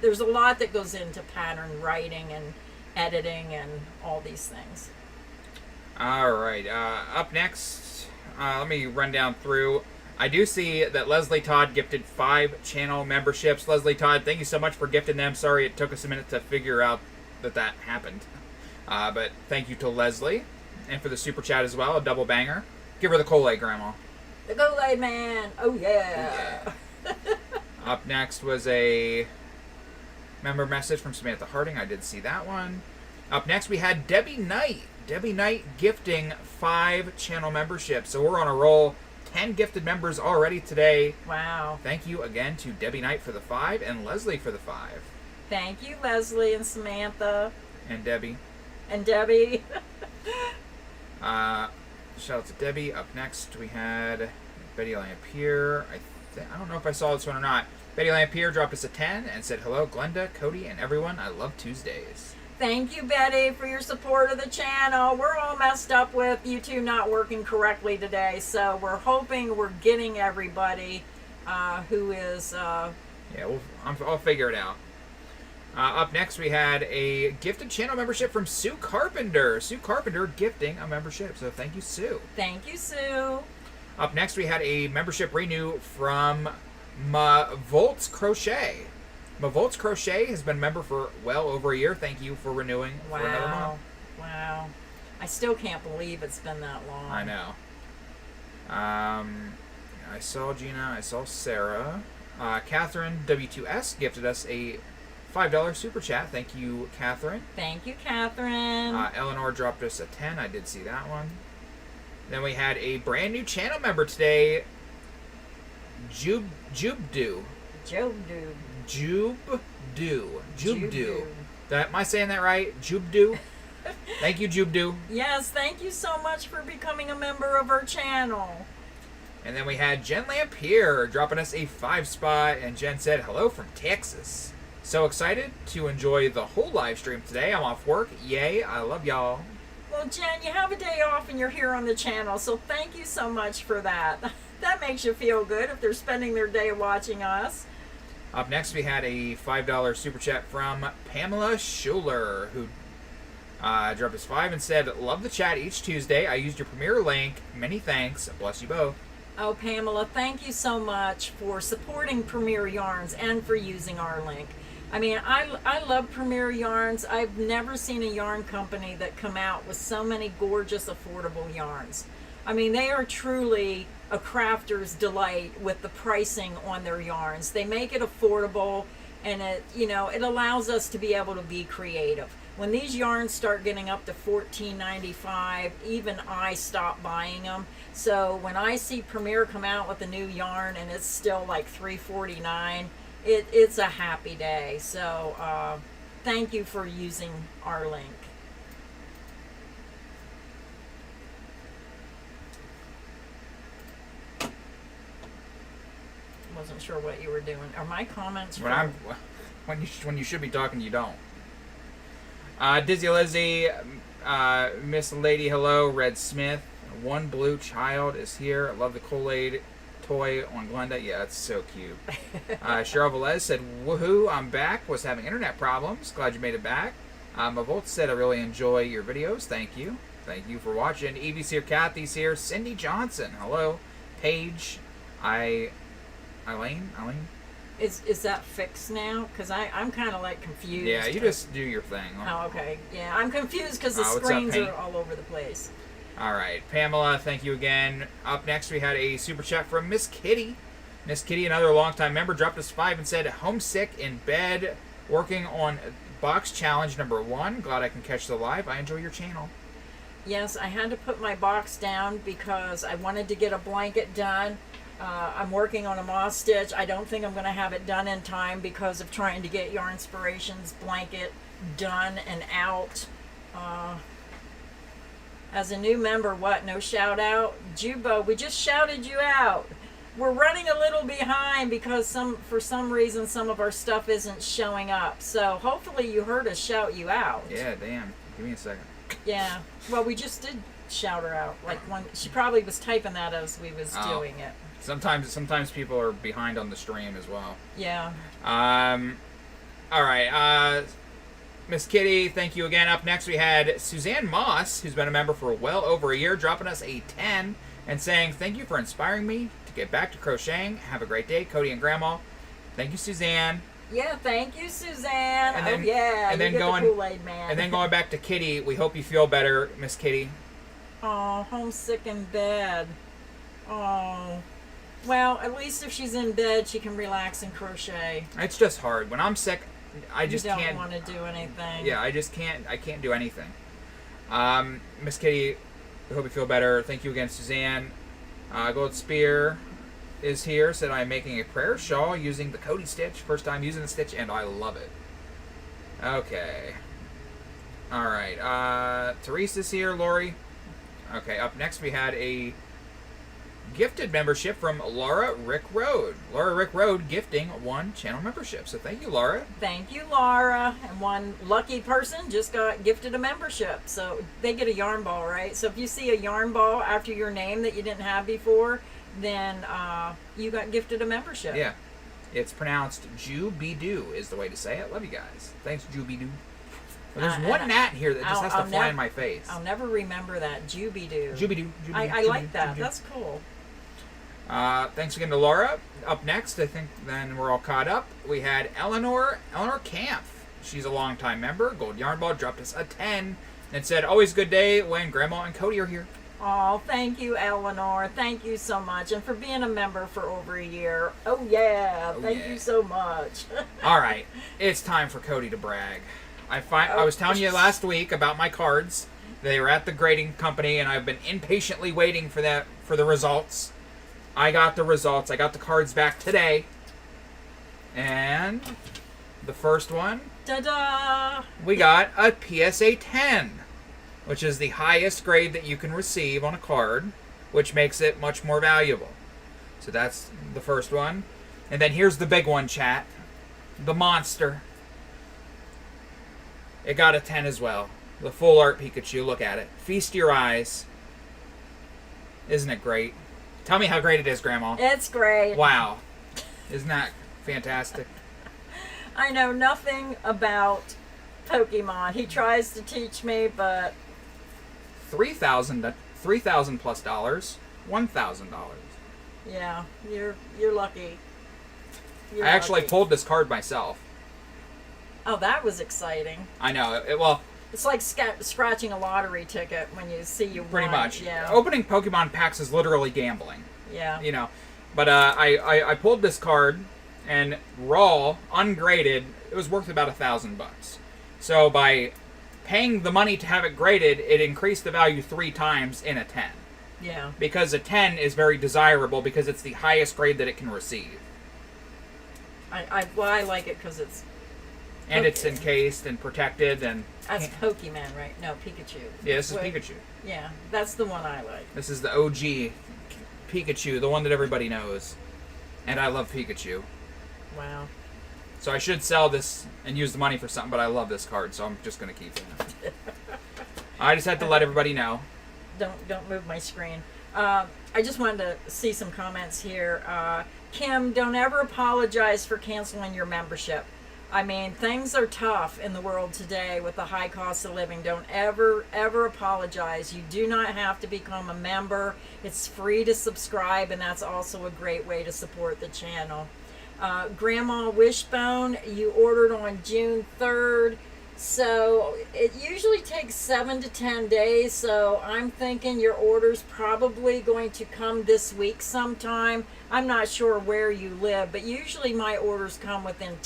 there's a lot that goes into pattern writing and editing and all these things. All right. Up next, let me run down through. I do see that Leslie Todd gifted 5 channel memberships. Leslie Todd, thank you so much for gifting them. Sorry it took us a minute to figure out that happened. But thank you to Leslie. And for the super chat as well, a double banger. Give her the Kool-Aid, Grandma. The Kool-Aid Man. Oh, yeah. Up next was a member message from Samantha Harding. I did see that one. Up next we had Debbie Knight. Debbie Knight gifting 5 channel memberships. So we're on a roll. 10 gifted members already today. Wow. Thank you again to Debbie Knight for the 5 and Leslie for the 5. Thank you, Leslie and Samantha. And Debbie. And Debbie. Shout out to Debbie. Up next we had Betty Lampier. I don't know if I saw this one or not. Betty Lampier dropped us a 10 and said, hello, Glenda, Cody, and everyone. I love Tuesdays. Thank you, Betty, for your support of the channel. We're all messed up with YouTube not working correctly today, so we're hoping we're getting everybody who is... Yeah, I'll figure it out. Up next, we had a gifted channel membership from Sue Carpenter. Sue Carpenter gifting a membership, so thank you, Sue. Thank you, Sue. Up next, we had a membership renew from Volts Crochet. Volts Crochet has been a member for well over a year. Thank you for renewing for another month. Wow. I still can't believe it's been that long. I know. I saw Gina. I saw Sarah. Catherine W2S gifted us a $5 super chat. Thank you, Catherine. Thank you, Catherine. Eleanor dropped us a 10. I did see that one. Then we had a brand new channel member today, Jubdu. Jubdu. Am I saying that right? Jubdu? Thank you, Jubdu. Yes, thank you so much for becoming a member of our channel. And then we had Jen Lampier dropping us a 5 spot, and Jen said, hello from Texas. So excited to enjoy the whole live stream today. I'm off work. Yay, I love y'all. Well, Jen, you have a day off and you're here on the channel, so thank you so much for that. That makes you feel good if they're spending their day watching us. Up next, we had a $5 super chat from Pamela Schuler, who dropped us 5 and said, love the chat each Tuesday. I used your Premiere link. Many thanks. Bless you both. Oh, Pamela, thank you so much for supporting Premiere Yarns and for using our link. I mean, I love Premiere Yarns. I've never seen a yarn company that come out with so many gorgeous, affordable yarns. I mean, they are truly a crafter's delight with the pricing on their yarns. They make it affordable, and it allows us to be able to be creative. When these yarns start getting up to $14.95, even I stop buying them. So when I see Premiere come out with a new yarn and it's still like $3.49, it's a happy day. So thank you for using our link. Wasn't sure what you were doing. Are my comments when you should be talking, you don't. Dizzy Lizzie, Miss Lady Hello, Red Smith, One Blue Child is here. I love the Kool-Aid toy on Glenda. Yeah, it's so cute. Cheryl Velez said, woohoo, I'm back. Was having internet problems. Glad you made it back. Mavolt said, I really enjoy your videos. Thank you. Thank you for watching. Evie's here, Kathy's here. Cindy Johnson, hello. Paige, Eileen? Is that fixed now? Because I'm kind of like confused. Yeah, you just do your thing. Oh, okay. Yeah, I'm confused because the screens are all over the place. All right, Pamela, thank you again. Up next, we had a super chat from Miss Kitty. Miss Kitty, another longtime member, dropped us 5 and said, homesick in bed, working on box challenge number 1. Glad I can catch the live. I enjoy your channel. Yes, I had to put my box down because I wanted to get a blanket done. I'm working on a moss stitch. I don't think I'm going to have it done in time because of trying to get Yarn Inspirations blanket done and out. As a new member, what? No shout out? Jubo, we just shouted you out. we're running a little behind because for some reason some of our stuff isn't showing up. So hopefully you heard us shout you out. Yeah, damn. Give me a second. Yeah. Well, we just did shout her out. Like one, she probably was typing that as we was doing it. Sometimes people are behind on the stream as well. Yeah. All right. Miss Kitty, thank you again. Up next we had Suzanne Moss, who's been a member for well over a year, dropping us a 10 and saying, thank you for inspiring me to get back to crocheting. Have a great day, Cody and Grandma. Thank you, Suzanne. Yeah, thank you, Suzanne. And then, oh, yeah. And then the going, Kool-Aid man. And then going back to Kitty, we hope you feel better, Miss Kitty. Oh, homesick in bed. Oh. Well, at least if she's in bed, she can relax and crochet. It's just hard. When I'm sick, I just you can't want to do anything. Yeah, I can't do anything. Miss Kitty, I hope you feel better. Thank you again, Suzanne. Gold Spear is here. Said I'm making a prayer shawl using the Cody stitch. First time using the stitch, and I love it. Okay. All right. Teresa's here. Lori. Okay. Up next, we had a gifted membership from Laura Rick Road. Laura Rick Road gifting 1 channel membership. So thank you, Laura. Thank you, Laura. And one lucky person just got gifted a membership. So they get a yarn ball, right? So if you see a yarn ball after your name that you didn't have before, then you got gifted a membership. Yeah. It's pronounced Ju-Be-Doo is the way to say it. Love you guys. Thanks, Ju-Be-Doo. Well, there's one gnat here that just has to fly in my face. I'll never remember that. Ju-Be-Doo. Ju-Be-Doo. I like that. That's cool. Thanks again to Laura. Up next, I think then we're all caught up. We had Eleanor Kampf. She's a longtime member. Gold Yarn Ball dropped us a 10 and said, always good day when Grandma and Cody are here. Oh, thank you, Eleanor. Thank you so much. And for being a member for over a year. Oh, yeah. Thank you so much. All right. It's time for Cody to brag. I was telling you last week about my cards. They were at the grading company, and I've been impatiently waiting for the results. I got the results. I got the cards back today. And the first one, ta-da! We got a PSA 10, which is the highest grade that you can receive on a card, which makes it much more valuable. So that's the first one. And then here's the big one, chat. The monster. It got a 10 as well. The full art Pikachu. Look at it. Feast your eyes. Isn't it great? Tell me how great it is, Grandma. It's great. Wow. Isn't that fantastic? I know nothing about Pokemon. He tries to teach me, but... $3,000 plus dollars. $1,000. Yeah, you're lucky. I actually pulled this card myself. Oh, that was exciting. I know. It's like scratching a lottery ticket when you see you pretty won. much. Yeah. Opening Pokemon packs is literally gambling. Yeah. You know. But I pulled this card, and raw, ungraded, it was worth about $1,000. So by paying the money to have it graded, it increased the value 3 times in a 10. Yeah. Because a 10 is very desirable because it's the highest grade that it can receive. I like it because it's... And it's encased and protected and... That's Pokemon, right? No, Pikachu. Yeah, this is Pikachu. Yeah, that's the one I like. This is the OG Pikachu, the one that everybody knows. And I love Pikachu. Wow. So I should sell this and use the money for something, but I love this card, so I'm just going to keep it. I just had to let everybody know. Don't move my screen. I just wanted to see some comments here. Kim, don't ever apologize for canceling your membership. I mean, things are tough in the world today with the high cost of living. Don't ever apologize. You do not have to become a member. It's free to subscribe, and that's also a great way to support the channel. Grandma Wishbone, you ordered on June 3rd. So it usually takes 7 to 10 days. So I'm thinking your order's probably going to come this week sometime. I'm not sure where you live, but usually my orders come within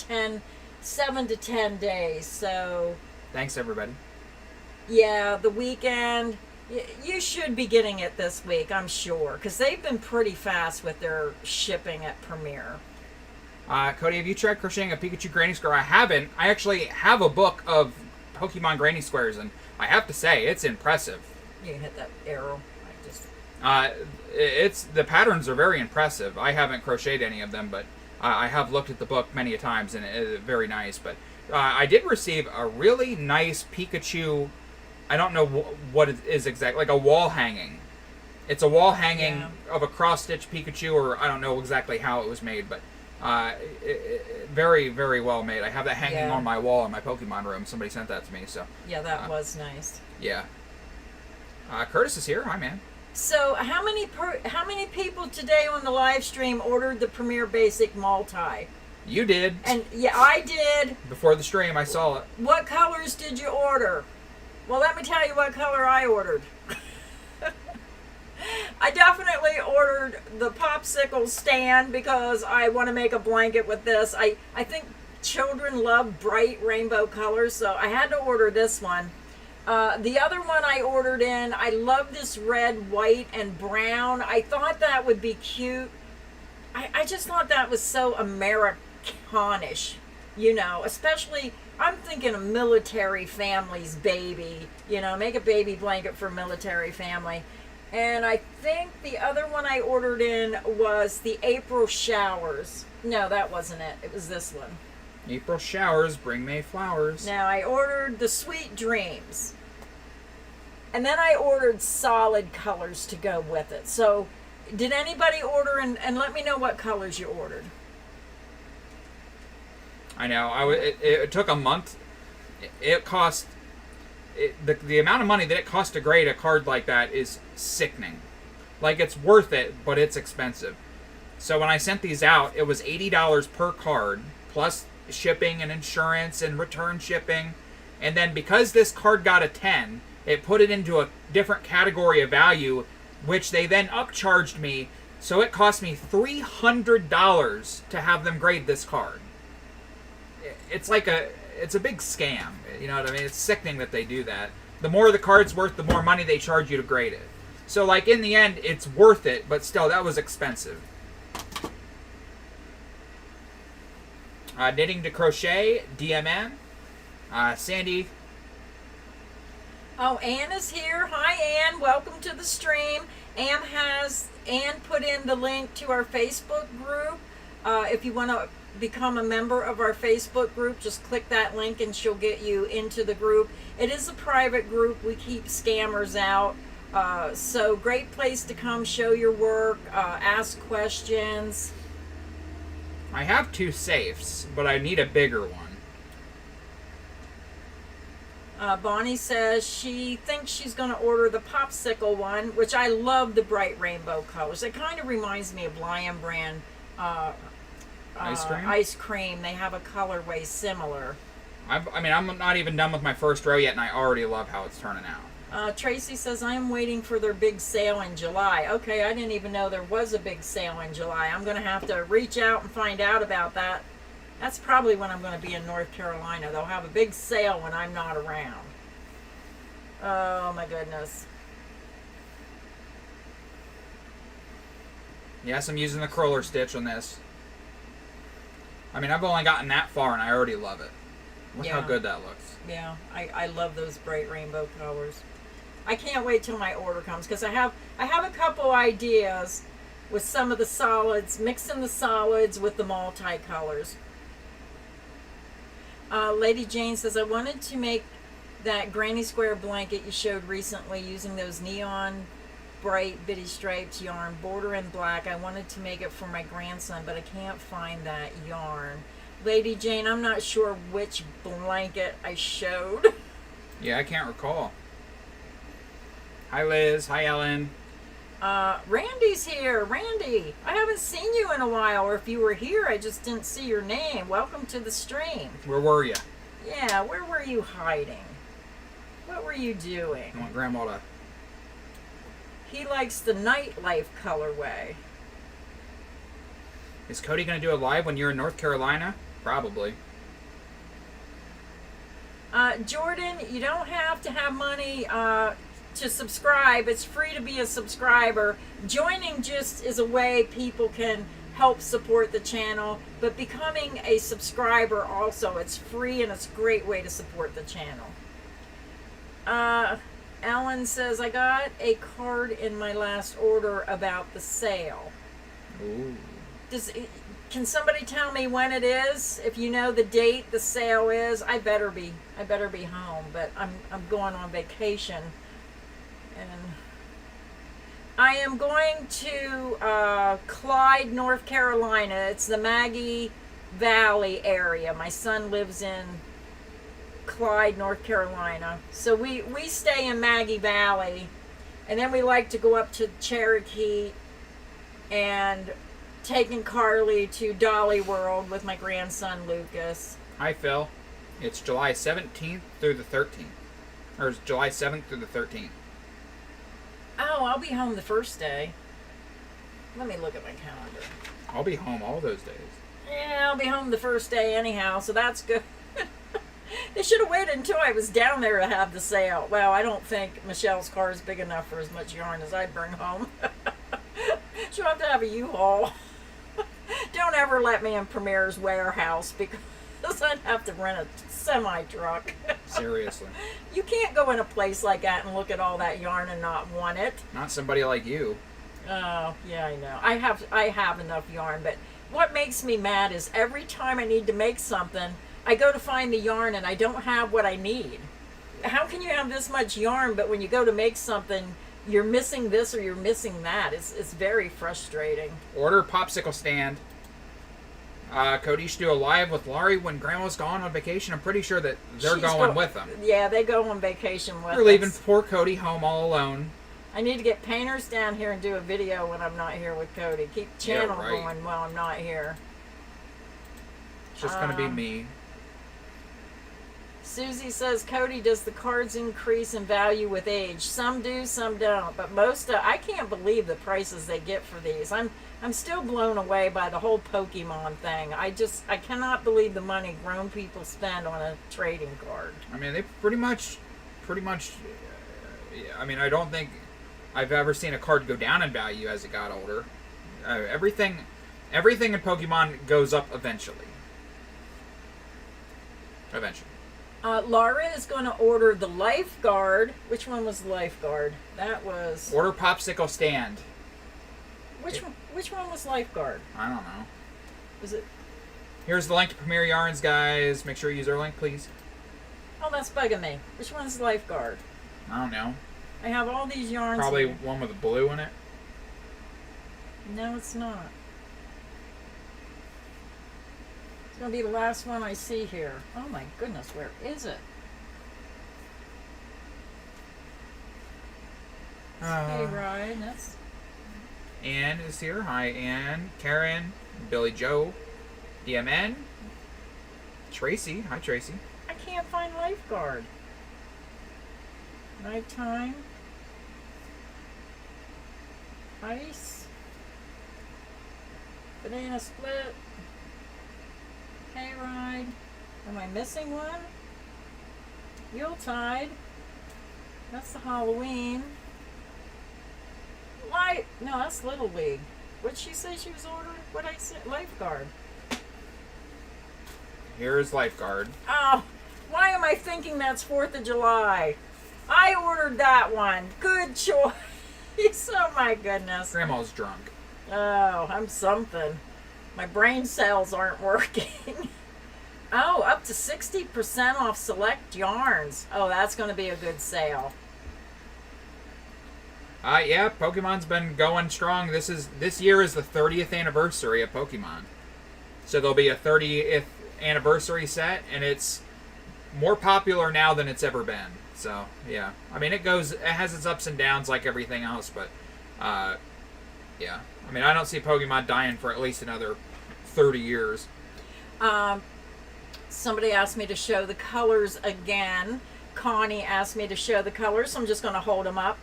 7 to 10 days. So thanks, everybody. Yeah, the weekend, you should be getting it this week, I'm sure, because they've been pretty fast with their shipping at Premiere. Cody, have you tried crocheting a Pikachu granny square? I haven't. I actually have a book of Pokemon granny squares, and I have to say, it's impressive. You can hit that arrow. The patterns are very impressive. I haven't crocheted any of them, but I have looked at the book many a times, and it's very nice. But I did receive a really nice Pikachu. I don't know what it is exactly, like a wall hanging. It's a wall hanging of a cross-stitch Pikachu, or I don't know exactly how it was made, but very, very well made. I have that hanging on my wall in my Pokemon room. Somebody sent that to me, so. Yeah, that was nice. Yeah. Curtis is here. Hi, man. So, how many people today on the live stream ordered the Premier Basic Multi? You did. And yeah, I did. Before the stream, I saw it. What colors did you order? Well, let me tell you what color I ordered. I definitely ordered the popsicle stand because I want to make a blanket with this. I think children love bright rainbow colors, so I had to order this one. The other one I ordered in, I love this red, white, and brown. I thought that would be cute. I just thought that was so Americanish, you know, especially, I'm thinking a military family's baby, you know, make a baby blanket for a military family. And I think the other one I ordered in was the April Showers. No, that wasn't it. It was this one. April Showers bring May flowers. Now, I ordered the Sweet Dreams. And then I ordered solid colors to go with it. So, did anybody order, and let me know what colors you ordered. I know. It took a month. It cost... The amount of money that it costs to grade a card like that is sickening. Like, it's worth it, but it's expensive. So when I sent these out, it was $80 per card, plus shipping and insurance and return shipping. And then because this card got a 10, it put it into a different category of value, which they then upcharged me. So it cost me $300 to have them grade this card. It's like it's a big scam. You know what I mean? It's sickening that they do that. The more the card's worth, the more money they charge you to grade it. So, like, in the end, it's worth it, but still, that was expensive. Knitting to Crochet, DMN. Sandy. Oh, Ann is here. Hi, Ann. Welcome to the stream. Ann put in the link to our Facebook group. If you want to become a member of our Facebook group, just click that link and she'll get you into the group. It is a private group. We keep scammers out. So great place to come show your work, ask questions. I have 2 safes, but I need a bigger one. Bonnie says she thinks she's going to order the popsicle one, which I love the bright rainbow colors. It kind of reminds me of Lion Brand ice cream. They have a colorway similar. I'm not even done with my first row yet, and I already love how it's turning out. Tracy says, I'm waiting for their big sale in July. Okay, I didn't even know there was a big sale in July. I'm going to have to reach out and find out about that. That's probably when I'm going to be in North Carolina. They'll have a big sale when I'm not around. Oh, my goodness. Yes, I'm using the cruller stitch on this. I mean, I've only gotten that far, and I already love it. Look how good that looks. Yeah, I love those bright rainbow colors. I can't wait till my order comes, because I have a couple ideas with some of the solids, mixing the solids with the multicolors. Lady Jane says, I wanted to make that granny square blanket you showed recently using those neon bright bitty striped yarn, border in black. I wanted to make it for my grandson, but I can't find that yarn. Lady Jane, I'm not sure which blanket I showed. Yeah, I can't recall. Hi, Liz. Hi, Ellen. Randy's here. Randy, I haven't seen you in a while, or if you were here, I just didn't see your name. Welcome to the stream. Where were you? Yeah, where were you hiding? What were you doing? I want Grandma to... He likes the nightlife colorway. Is Cody going to do a live when you're in North Carolina? Probably. Jordan, you don't have to have money to subscribe. It's free to be a subscriber. Joining just is a way people can help support the channel, but becoming a subscriber also, it's free and it's a great way to support the channel. Ellen says, I got a card in my last order about the sale. Ooh. Can somebody tell me when it is? If you know the date the sale is, I better be home. But I'm going on vacation, and I am going to Clyde, North Carolina. It's the Maggie Valley area. My son lives in Clyde, North Carolina. So we stay in Maggie Valley, and then we like to go up to Cherokee and taking Carly to Dolly World with my grandson Lucas. Hi, Phil. It's July 17th through the 13th. Or it's July 7th through the 13th. Oh, I'll be home the first day. Let me look at my calendar. I'll be home all those days. Yeah, I'll be home the first day anyhow, so that's good. They should have waited until I was down there to have the sale. Well, I don't think Michelle's car is big enough for as much yarn as I'd bring home. She'll have to have a U-Haul. Don't ever let me in Premier's warehouse because I'd have to rent a semi-truck. Seriously. You can't go in a place like that and look at all that yarn and not want it. Not somebody like you. Oh, yeah, I know. I have enough yarn, but what makes me mad is every time I need to make something, I go to find the yarn and I don't have what I need. How can you have this much yarn, but when you go to make something, you're missing this or you're missing that? It's very frustrating. Order popsicle stand. Cody should do a live with Laurie when Grandma's gone on vacation. I'm pretty sure that they're going with them. Yeah, they go on vacation with us. We're leaving poor Cody home all alone. I need to get painters down here and do a video when I'm not here with Cody. Keep the channel going while I'm not here. It's just going to be me. Susie says, Cody, does the cards increase in value with age? Some do, some don't. But I can't believe the prices they get for these. I'm still blown away by the whole Pokemon thing. I cannot believe the money grown people spend on a trading card. I mean, they pretty much. I mean, I don't think I've ever seen a card go down in value as it got older. Everything in Pokemon goes up eventually. Laura is going to order the Lifeguard. Which one was the Lifeguard? That was... Order popsicle stand. Which one was Lifeguard? I don't know. Was it... Here's the link to Premier Yarns, guys. Make sure you use our link, please. Oh, that's bugging me. Which one's Lifeguard? I don't know. I have all these yarns. Probably here. one with a blue in it. No, it's not. It's going to be the last one I see here. Oh my goodness, where is it? Hey, Ryan, that's... Ann is here. Hi, Ann. Karen. Billy Joe. DMN. Tracy. Hi, Tracy. I can't find Lifeguard. Nighttime. Ice. Banana Split. Hayride. Am I missing one? Yuletide. That's the Halloween. No, that's Little League. What'd she say she was ordering? What'd I say? Lifeguard. Here's Lifeguard. Oh, why am I thinking that's 4th of July? I ordered that one. Good choice. Oh my goodness. Grandma's drunk. Oh, I'm something. My brain cells aren't working. Oh, up to 60% off select yarns. Oh, that's going to be a good sale. Yeah, Pokemon's been going strong. This year is the 30th anniversary of Pokemon. So there'll be a 30th anniversary set, and it's more popular now than it's ever been. So, yeah. I mean, it has its ups and downs like everything else, but, yeah. I mean, I don't see Pokemon dying for at least another 30 years. Somebody asked me to show the colors again. Connie asked me to show the colors, so I'm just going to hold them up.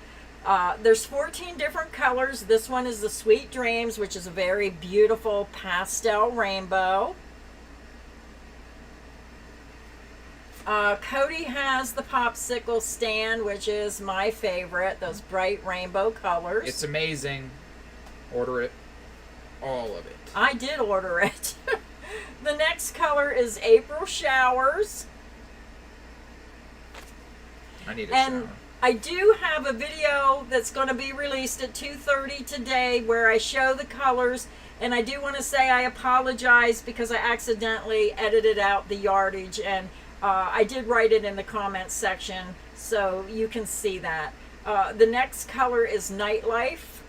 There's 14 different colors. This one is the Sweet Dreams, which is a very beautiful pastel rainbow. Cody has the popsicle stand, which is my favorite, those bright rainbow colors. It's amazing. Order it. All of it. I did order it. The next color is April Showers. I need a shower. I do have a video that's going to be released at 2:30 today where I show the colors, and I do want to say I apologize because I accidentally edited out the yardage, and I did write it in the comments section so you can see that. The next color is Nightlife.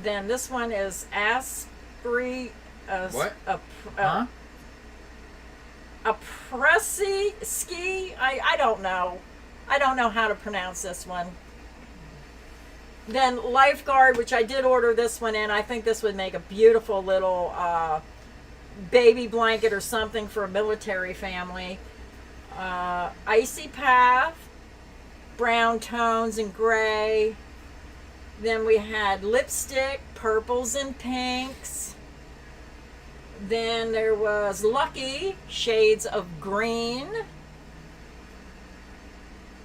Then this one is Asprey. What? A Pressy Ski. I don't know. I don't know how to pronounce this one. Then Lifeguard, which I did order this one in. I think this would make a beautiful little baby blanket or something for a military family. Icy Path, brown tones and gray. Then we had lipstick, purples and pinks. Then there was Lucky, shades of green.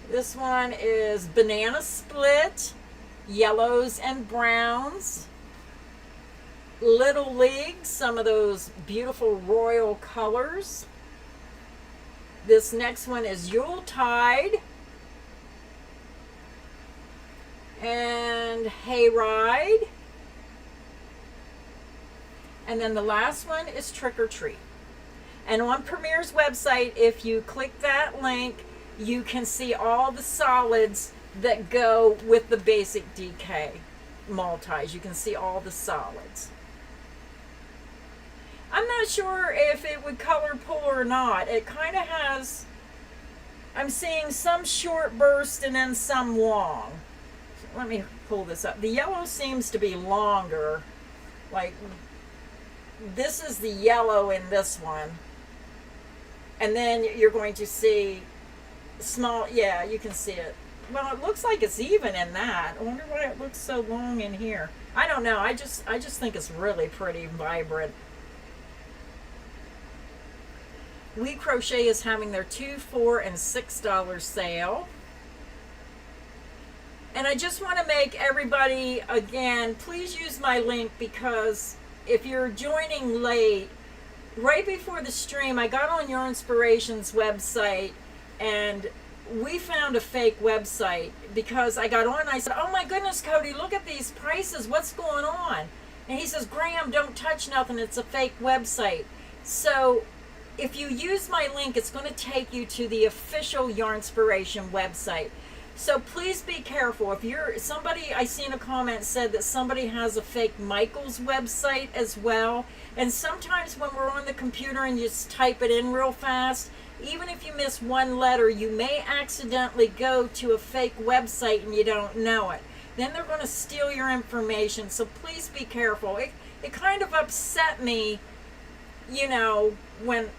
This one is Banana Split, yellows and browns. Little League, some of those beautiful royal colors. This next one is Yuletide. And Hayride. And then the last one is Trick or Treat. And on Premier's website, if you click that link, you can see all the solids that go with the basic DK multis. You can see all the solids. I'm not sure if it would color pull or not. It kind of has, I'm seeing some short burst and then some long. So let me pull this up. The yellow seems to be longer. Like, this is the yellow in this one. And then you're going to see small, yeah, you can see it. Well, it looks like it's even in that. I wonder why it looks so long in here. I don't know. I just think it's really pretty vibrant. We Crochet is having their $2, $4, and $6 sale. And I just want to make everybody, again, please use my link, because if you're joining late, right before the stream, I got on Your Inspirations website and we found a fake website, because I got on and I said, oh my goodness, Cody, look at these prices. What's going on? And he says, Graham, don't touch nothing. It's a fake website. So if you use my link, it's going to take you to the official Yarnspiration website. So please be careful. If you're somebody, I seen a comment said that somebody has a fake Michaels website as well. And sometimes when we're on the computer and you just type it in real fast, even if you miss one letter, you may accidentally go to a fake website and you don't know it. Then they're going to steal your information. So please be careful. It kind of upset me, you know, when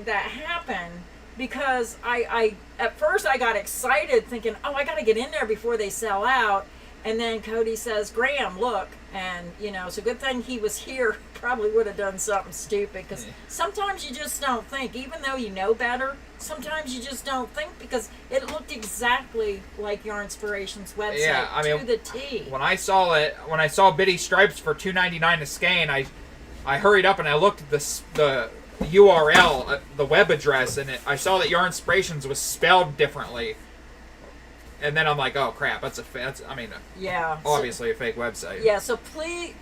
that happened, because I at first I got excited thinking, oh, I got to get in there before they sell out. And then Cody says, Graham, look. And, you know, it's a good thing he was here. Probably would have done something stupid, because sometimes you just don't think, even though you know better, sometimes you just don't think, because it looked exactly like Your Inspirations website, yeah, I mean, to the T. When I saw Bitty Stripes for $2.99 a skein, I hurried up and I looked at the URL, the web address, and I saw that Your Inspirations was spelled differently. And then I'm like, oh crap, that's yeah, obviously a fake website. Yeah, so please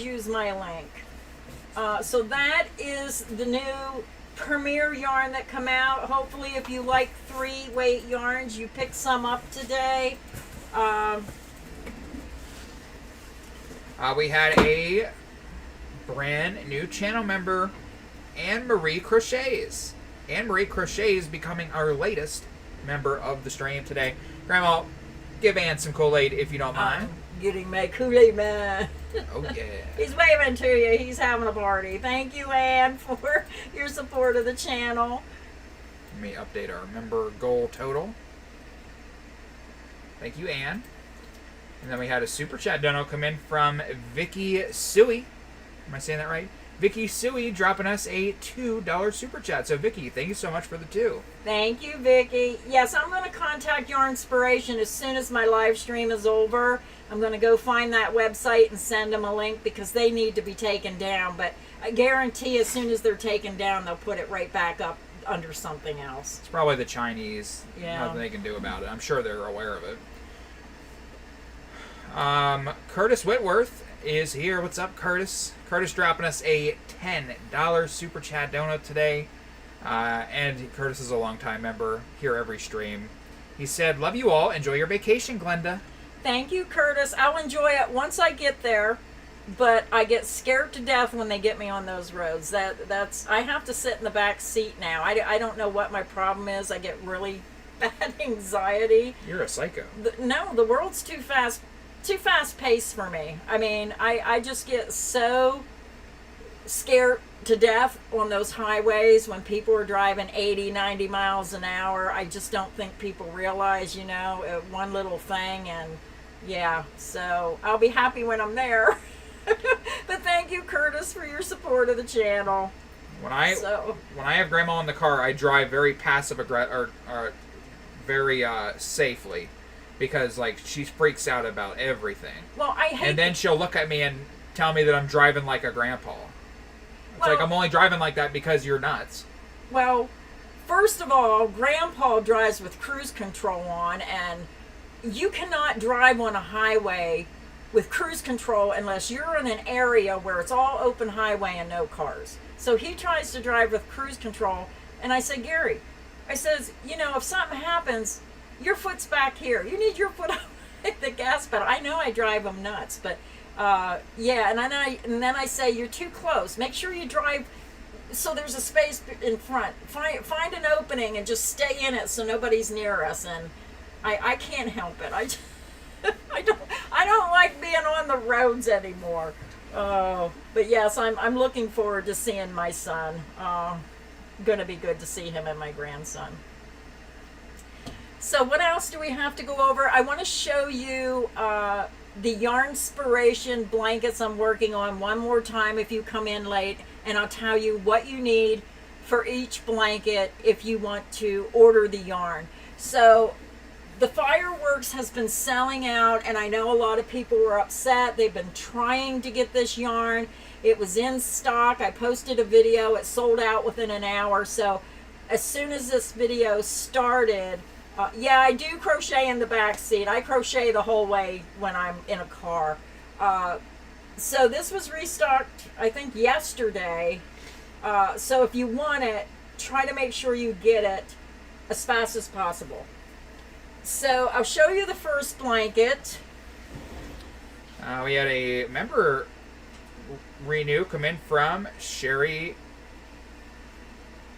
use my link. So that is the new Premier yarn that come out. Hopefully, if you like 3-weight yarns, you pick some up today. We had a brand new channel member, Anne-Marie Crochets. Anne-Marie Crochets becoming our latest member of the stream today. Grandma, give Ann some Kool-Aid if you don't mind. Getting my Kool-Aid man. Oh yeah. He's waving to you. He's having a party. Thank you, Ann, for your support of the channel. Let me update our member goal total. Thank you, Ann. And then we had a super chat dono come in from Vicky Suey. Am I saying that right? Vicky Suey dropping us a $2 super chat. So, Vicky, thank you so much for the 2. Thank you, Vicky. Yes, I'm going to contact Your Inspiration as soon as my live stream is over, I'm going to go find that website and send them a link because they need to be taken down. But I guarantee as soon as they're taken down, they'll put it right back up under something else. It's probably the Chinese. Yeah. Nothing they can do about it. I'm sure they're aware of it. Curtis Whitworth is here. What's up, Curtis? Curtis dropping us a $10 Super Chat donut today. And Curtis is a longtime member here every stream. He said, "Love you all. Enjoy your vacation, Glenda." Thank you, Curtis. I'll enjoy it once I get there, but I get scared to death when they get me on those roads. That's I have to sit in the back seat now. I don't know what my problem is. I get really bad anxiety. You're a psycho. No, the world's too fast paced for me. I mean, I just get so scared to death on those highways when people are driving 80, 90 miles an hour. I just don't think people realize, one little thing. And yeah, so I'll be happy when I'm there. But thank you, Curtis, for your support of the channel. When I have Grandma in the car, I drive very very safely, because she freaks out about everything. Well, I hate. And then she'll look at me and tell me that I'm driving like a grandpa. It's like I'm only driving like that because you're nuts. Well, first of all, Grandpa drives with cruise control on, and you cannot drive on a highway with cruise control unless you're in an area where it's all open highway and no cars. So he tries to drive with cruise control, and I said, Gary, I says, if something happens, your foot's back here. You need your foot on the gas pedal. I know I drive them nuts, but yeah, and then I say, you're too close. Make sure you drive so there's a space in front. Find an opening and just stay in it so nobody's near us. And I can't help it. I don't like being on the roads anymore. But yes, I'm looking forward to seeing my son. Going to be good to see him and my grandson. So what else do we have to go over? I want to show you the Yarnspiration blankets I'm working on one more time if you come in late, and I'll tell you what you need for each blanket if you want to order the yarn. So the Fireworks has been selling out, and I know a lot of people were upset. They've been trying to get this yarn. It was in stock. I posted a video. It sold out within an hour. So as soon as this video started, yeah, I do crochet in the back seat. I crochet the whole way when I'm in a car. So this was restocked, I think, yesterday. So if you want it, try to make sure you get it as fast as possible. So I'll show you the first blanket. We had a member renew come in from Sherry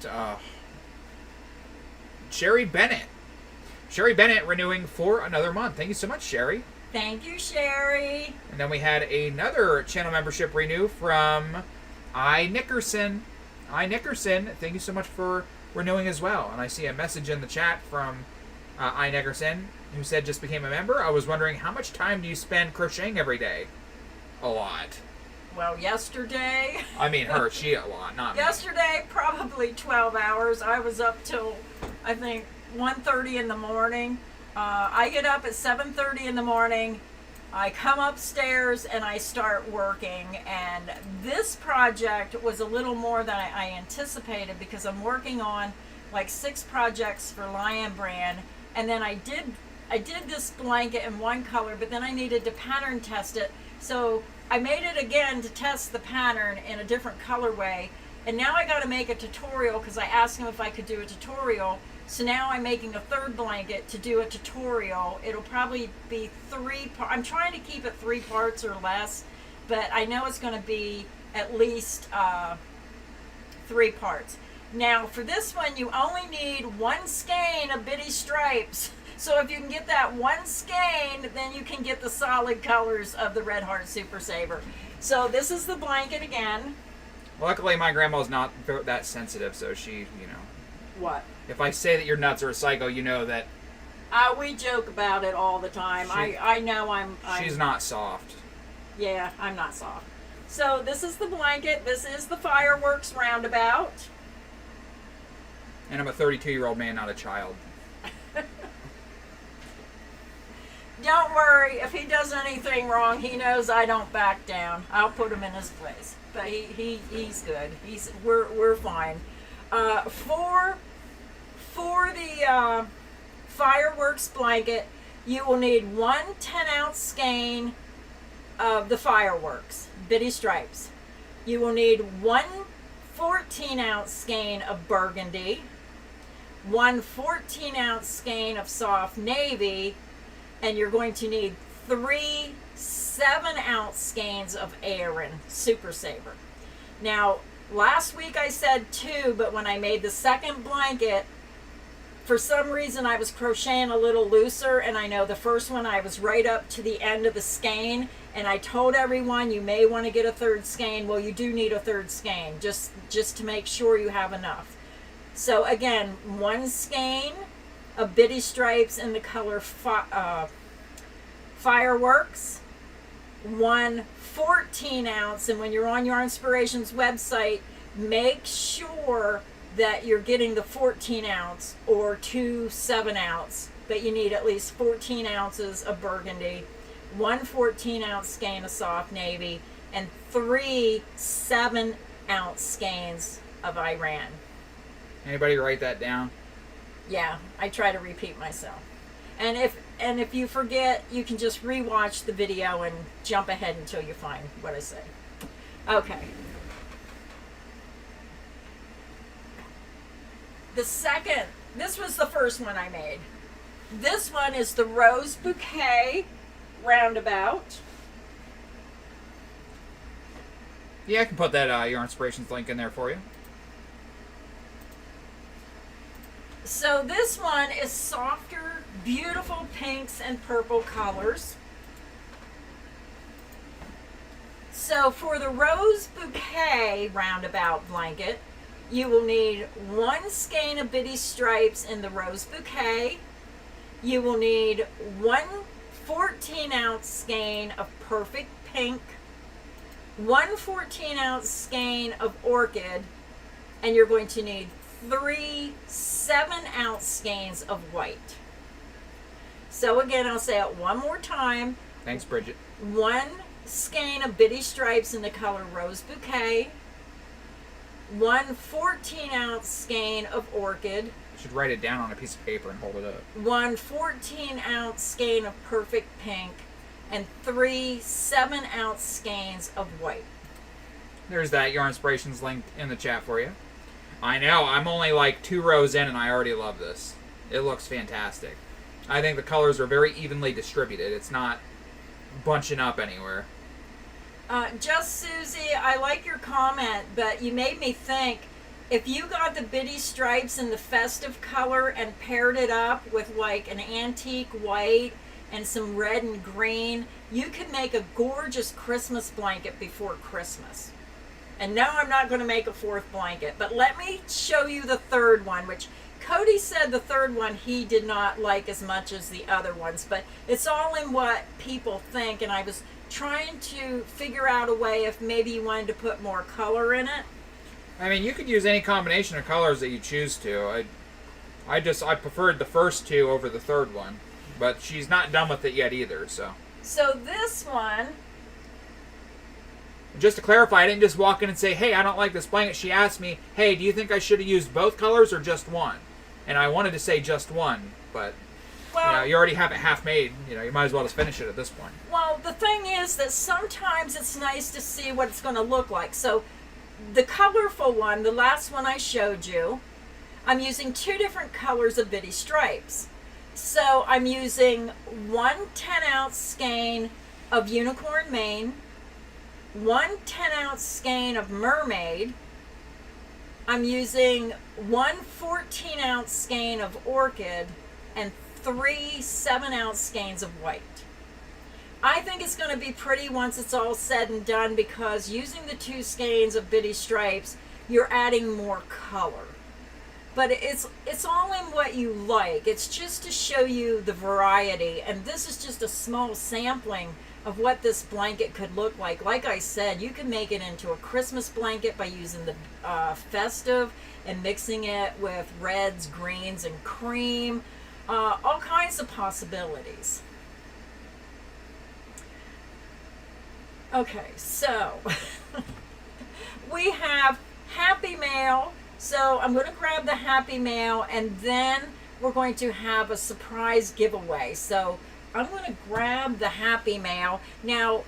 Bennett. Sherry Bennett renewing for another month. Thank you so much, Sherry. Thank you, Sherry. And then we had another channel membership renew from I. Nickerson. I. Nickerson, thank you so much for renewing as well. And I see a message in the chat from I. Nickerson, who said just became a member. I was wondering, how much time do you spend crocheting every day? A lot. Well, yesterday... I mean her, she a lot, not me. Yesterday, probably 12 hours. I was up till, I think, 1:30 in the morning. I get up at 7:30 in the morning. I come upstairs and I start working. And this project was a little more than I anticipated, because I'm working on like 6 projects for Lion Brand. And then I did this blanket in one color, but then I needed to pattern test it. So I made it again to test the pattern in a different colorway. And now I got to make a tutorial, because I asked him if I could do a tutorial. So now I'm making a third blanket to do a tutorial. It'll probably be 3 parts. I'm trying to keep it 3 parts or less, but I know it's going to be at least 3 parts. Now for this one, you only need 1 skein of Bitty Stripes. So if you can get that 1 skein, then you can get the solid colors of the Red Heart Super Saver. So this is the blanket again. Luckily, my grandma's not that sensitive, so she, What? If I say that you're nuts or a psycho, you know that... we joke about it all the time. I know I'm... She's not soft. Yeah, I'm not soft. So this is the blanket. This is the Fireworks roundabout. And I'm a 32-year-old man, not a child. Don't worry. If he does anything wrong, he knows I don't back down. I'll put him in his place. But he's good. We're fine. For the fireworks blanket, you will need one 10-ounce skein of the fireworks, bitty stripes. You will need one 14-ounce skein of burgundy, one 14-ounce skein of soft navy, and you're going to need 3 7-ounce skeins of Aran Super Saver. Now, last week I said 2, but when I made the second blanket, for some reason I was crocheting a little looser, and I know the first one I was right up to the end of the skein, and I told everyone you may want to get a 3rd skein. Well, you do need a 3rd skein, just to make sure you have enough. So again, 1 skein of bitty stripes in the color fireworks, 1 14-ounce, and when you're on Yarn Inspirations website, make sure that you're getting the 14-ounce or 2 7-ounce, but you need at least 14 ounces of burgundy, 1 14-ounce skein of soft navy, and 3 7-ounce skeins of Iran. Anybody write that down? Yeah, I try to repeat myself. And if you forget, you can just rewatch the video and jump ahead until you find what I say. Okay. This was the first one I made. This one is the Rose Bouquet Roundabout. Yeah, I can put that Yarn Inspirations link in there for you. So this one is softer, beautiful pinks and purple colors. So for the Rose Bouquet Roundabout blanket, you will need 1 skein of bitty stripes in the Rose Bouquet. You will need 1 14-ounce skein of perfect pink, 1 14-ounce skein of orchid, and you're going to need 3 7-ounce skeins of white. So again, I'll say it one more time. Thanks, Bridget. 1 skein of bitty stripes in the color Rose Bouquet, 1 14-ounce skein of orchid. You should write it down on a piece of paper and hold it up. 1 14-ounce skein of perfect pink, and 3 7-ounce skeins of white. There's that Yarn Inspirations link in the chat for you. I know, I'm only like 2 rows in and I already love this. It looks fantastic. I think the colors are very evenly distributed. It's not bunching up anywhere. Just Susie, I like your comment, but you made me think, if you got the bitty stripes in the festive color and paired it up with like an antique white and some red and green, you could make a gorgeous Christmas blanket before Christmas. And no, I'm not going to make a 4th blanket, but let me show you the 3rd one, which Cody said the 3rd one he did not like as much as the other ones, but it's all in what people think, and I was trying to figure out a way if maybe you wanted to put more color in it. I mean, you could use any combination of colors that you choose to. I preferred the first 2 over the 3rd one, but she's not done with it yet either, so. So this one, just to clarify, I didn't just walk in and say, hey, I don't like this blanket. She asked me, hey, do you think I should have used both colors or just one? And I wanted to say just one, but well, you already have it half made. You might as well just finish it at this point. Well, the thing is that sometimes it's nice to see what it's going to look like. So the colorful one, the last one I showed you, I'm using 2 different colors of bitty stripes. So I'm using 1 10-ounce skein of Unicorn Mane, 1 10-ounce skein of Mermaid. I'm using 1 14-ounce skein of Orchid, and 3 7-ounce skeins of white. I think it's going to be pretty once it's all said and done, because using the 2 skeins of bitty stripes, you're adding more color. But it's all in what you like. It's just to show you the variety, and this is just a small sampling of what this blanket could look like. Like I said, you can make it into a Christmas blanket by using the festive and mixing it with reds, greens, and cream. All kinds of possibilities. Okay, so we have Happy Mail. So I'm going to grab the Happy Mail and then we're going to have a surprise giveaway. So I'm going to grab the Happy Mail. Now,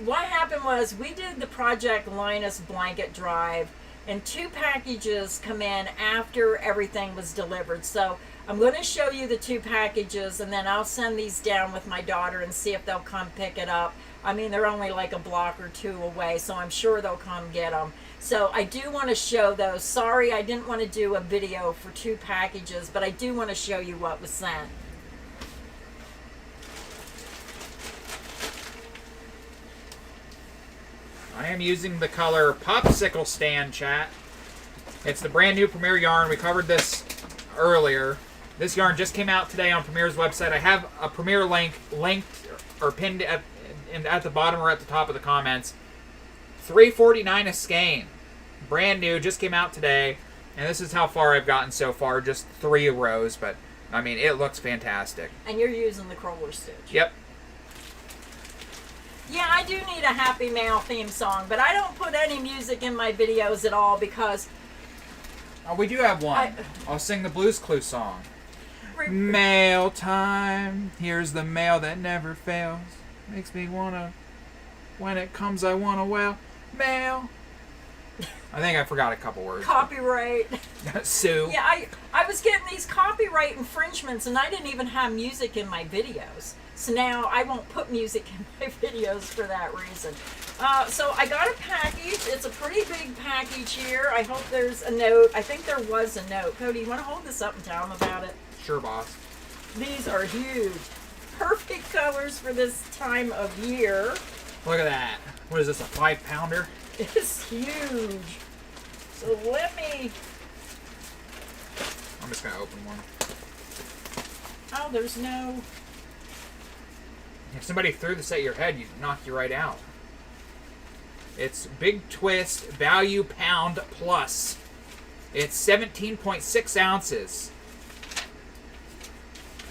what happened was we did the Project Linus blanket drive and 2 packages come in after everything was delivered. So I'm going to show you the 2 packages and then I'll send these down with my daughter and see if they'll come pick it up. I mean, they're only like a block or 2 away, so I'm sure they'll come get them. So I do want to show those. Sorry, I didn't want to do a video for 2 packages, but I do want to show you what was sent. I am using the color Popsicle Stand, chat. It's the brand new Premier yarn. We covered this earlier. This yarn just came out today on Premier's website. I have a Premier link linked or pinned at the bottom or at the top of the comments. $3.49 a skein. Brand new, just came out today. And this is how far I've gotten so far. Just 3 rows, but I mean, it looks fantastic. And you're using the crawler stitch. Yep. Yeah, I do need a Happy Mail theme song, but I don't put any music in my videos at all because... Oh, we do have one. I'll sing the Blues Clues song. Mail time. Here's the mail that never fails. Makes me wanna... When it comes, I wanna wail. Mail. I think I forgot a couple words. Copyright. Sue. Yeah, I was getting these copyright infringements and I didn't even have music in my videos. So now I won't put music in my videos for that reason. So I got a package. It's a pretty big package here. I hope there's a note. I think there was a note. Cody, you want to hold this up and tell them about it? Sure, boss. These are huge. Perfect colors for this time of year. Look at that. What is this, a 5-pounder? It's huge. So let me... I'm just going to open one. Oh, there's no... If somebody threw this at your head, you'd knock you right out. It's Big Twist Value Pound Plus. It's 17.6 ounces.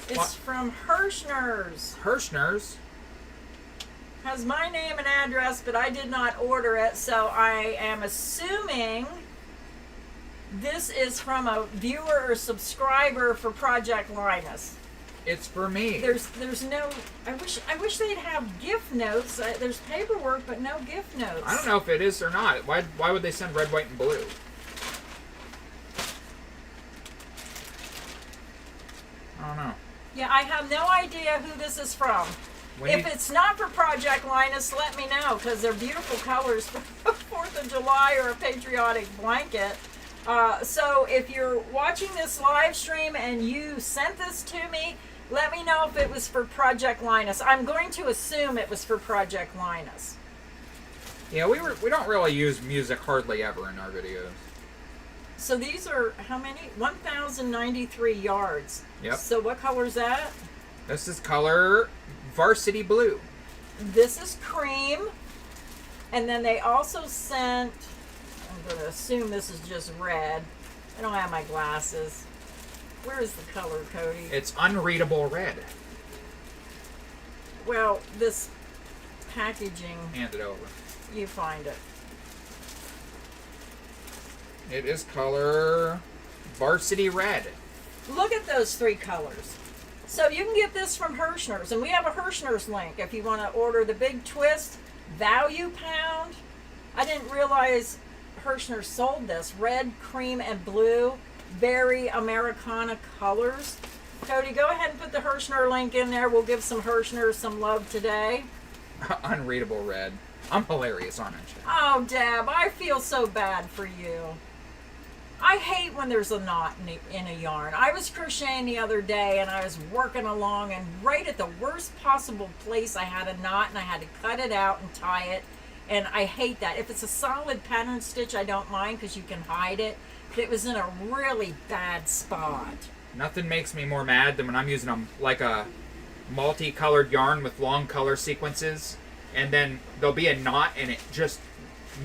It's from Hirschner's. Hirschner's? Has my name and address, but I did not order it, so I am assuming this is from a viewer or subscriber for Project Linus. It's for me. There's no... I wish they'd have gift notes. There's paperwork, but no gift notes. I don't know if it is or not. Why would they send red, white, and blue? I don't know. Yeah, I have no idea who this is from. If it's not for Project Linus, let me know, because they're beautiful colors for 4th of July or a patriotic blanket. So if you're watching this live stream and you sent this to me, let me know if it was for Project Linus. I'm going to assume it was for Project Linus. Yeah, we don't really use music hardly ever in our videos. So these are, how many? 1,093 yards. Yep. So what color is that? This is color Varsity Blue. This is cream. And then they also sent, I'm going to assume this is just red. I don't have my glasses. Where is the color, Cody? It's unreadable red. Well, this packaging... Hand it over. You find it. It is color Varsity Red. Look at those 3 colors. So you can get this from Hirschner's, and we have a Hirschner's link if you want to order the Big Twist Value Pound. I didn't realize Hirschner sold this. Red, cream, and blue. Very Americana colors. Cody, go ahead and put the Hirschner link in there. We'll give some Hirschner some love today. Unreadable red. I'm hilarious, aren't I? Oh, Deb, I feel so bad for you. I hate when there's a knot in a yarn. I was crocheting the other day and I was working along, and right at the worst possible place I had a knot and I had to cut it out and tie it. And I hate that. If it's a solid pattern stitch, I don't mind because you can hide it. But it was in a really bad spot. Nothing makes me more mad than when I'm using a multicolored yarn with long color sequences, and then there'll be a knot and it just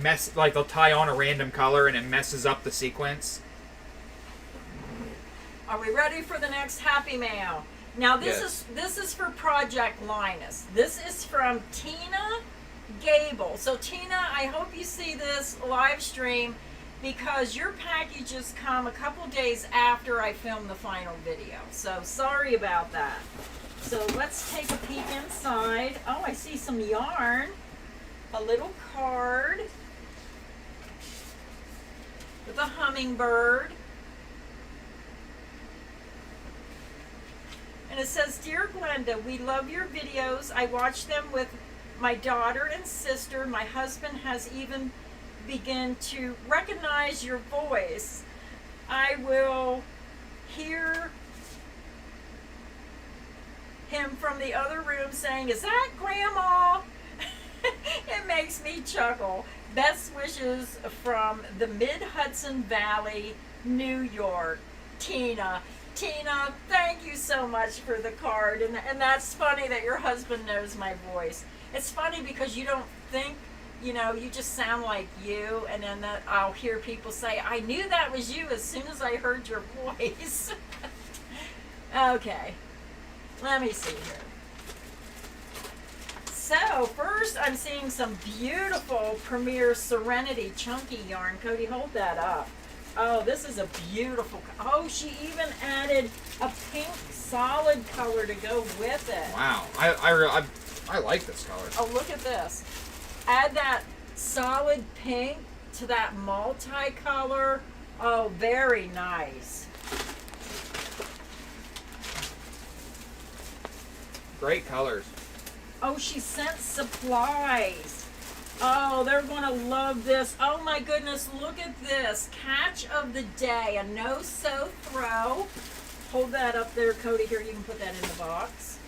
they'll tie on a random color and it messes up the sequence. Are we ready for the next Happy Mail? Now this is for Project Linus. This is from Tina Gable. So Tina, I hope you see this live stream because your packages come a couple days after I film the final video. So sorry about that. So let's take a peek inside. Oh, I see some yarn. A little card with a hummingbird. And it says, "Dear Glenda, we love your videos. I watch them with my daughter and sister. My husband has even begun to recognize your voice. I will hear him from the other room saying, 'Is that Grandma?' It makes me chuckle. Best wishes from the Mid-Hudson Valley, New York, Tina." Tina, thank you so much for the card. And that's funny that your husband knows my voice. It's funny because you don't think, you know, you just sound like you. And then I'll hear people say, "I knew that was you as soon as I heard your voice." Okay, let me see here. So first I'm seeing some beautiful Premier Serenity chunky yarn. Cody, hold that up. Oh, this is a beautiful, oh, she even added a pink solid color to go with it. Wow, I like this color. Oh, look at this. Add that solid pink to that multicolor. Oh, very nice. Great colors. Oh, she sent supplies. Oh, they're going to love this. Oh my goodness, look at this. Catch of the day, a no-sew throw. Hold that up there, Cody. Here, you can put that in the box.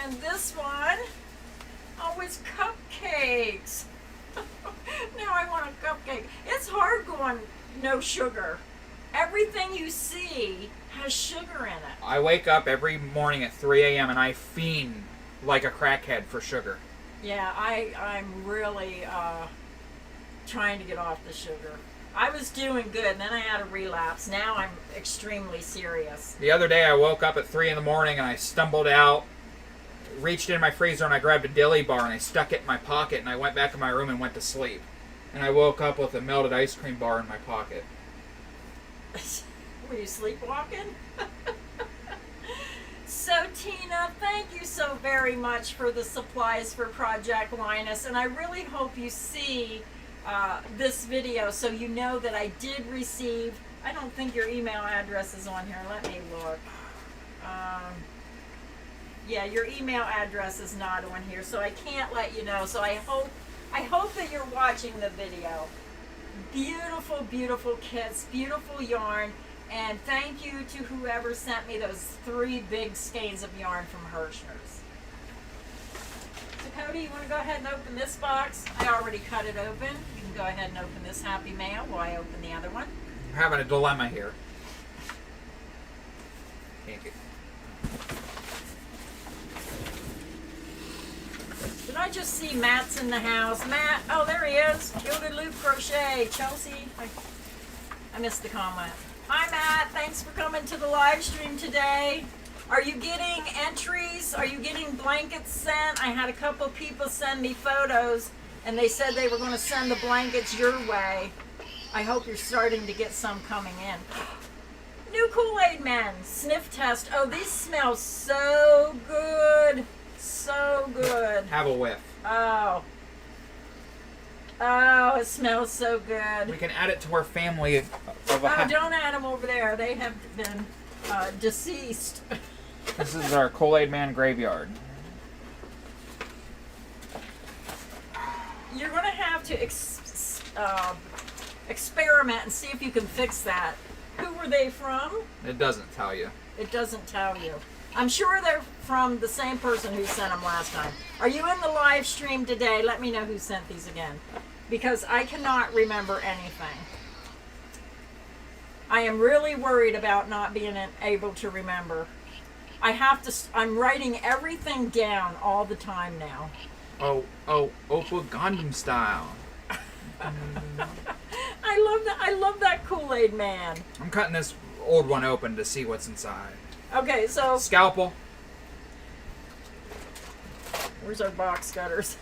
And this one, oh, it's cupcakes. Now I want a cupcake. It's hard going no sugar. Everything you see has sugar in it. I wake up every morning at 3 a.m. and I fiend like a crackhead for sugar. Yeah, I'm really trying to get off the sugar. I was doing good, and then I had a relapse. Now I'm extremely serious. The other day I woke up at 3 in the morning and I stumbled out, reached in my freezer and I grabbed a dilly bar and I stuck it in my pocket and I went back in my room and went to sleep. And I woke up with a melted ice cream bar in my pocket. Were you sleepwalking? So Tina, thank you so very much for the supplies for Project Linus, and I really hope you see this video so you know that I did receive, I don't think your email address is on here, let me look. Yeah, your email address is not on here, so I can't let you know, so I hope that you're watching the video. Beautiful, beautiful kits, beautiful yarn, and thank you to whoever sent me those 3 big skeins of yarn from Hirschner's. So Cody, you want to go ahead and open this box? I already cut it open. You can go ahead and open this happy mail while I open the other one. I'm having a dilemma here. Can't get... Did I just see Matt's in the house? Matt, oh, there he is. Gilded Loop Crochet. Chelsea, I missed the comment. Hi, Matt. Thanks for coming to the live stream today. Are you getting entries? Are you getting blankets sent? I had a couple people send me photos, and they said they were going to send the blankets your way. I hope you're starting to get some coming in. New Kool-Aid Men. Sniff test. Oh, these smell so good. So good. Have a whiff. Oh. Oh, it smells so good. We can add it to our family of a... Oh, don't add them over there. They have been deceased. This is our Kool-Aid Man graveyard. You're going to have to experiment and see if you can fix that. Who were they from? It doesn't tell you. It doesn't tell you. I'm sure they're from the same person who sent them last time. Are you in the live stream today? Let me know who sent these again, because I cannot remember anything. I am really worried about not being able to remember. I'm writing everything down all the time now. Oh, Opa Gundam style. I love that. I love that Kool-Aid Man. I'm cutting this old one open to see what's inside. Okay, so Scalpel. where's our box cutters?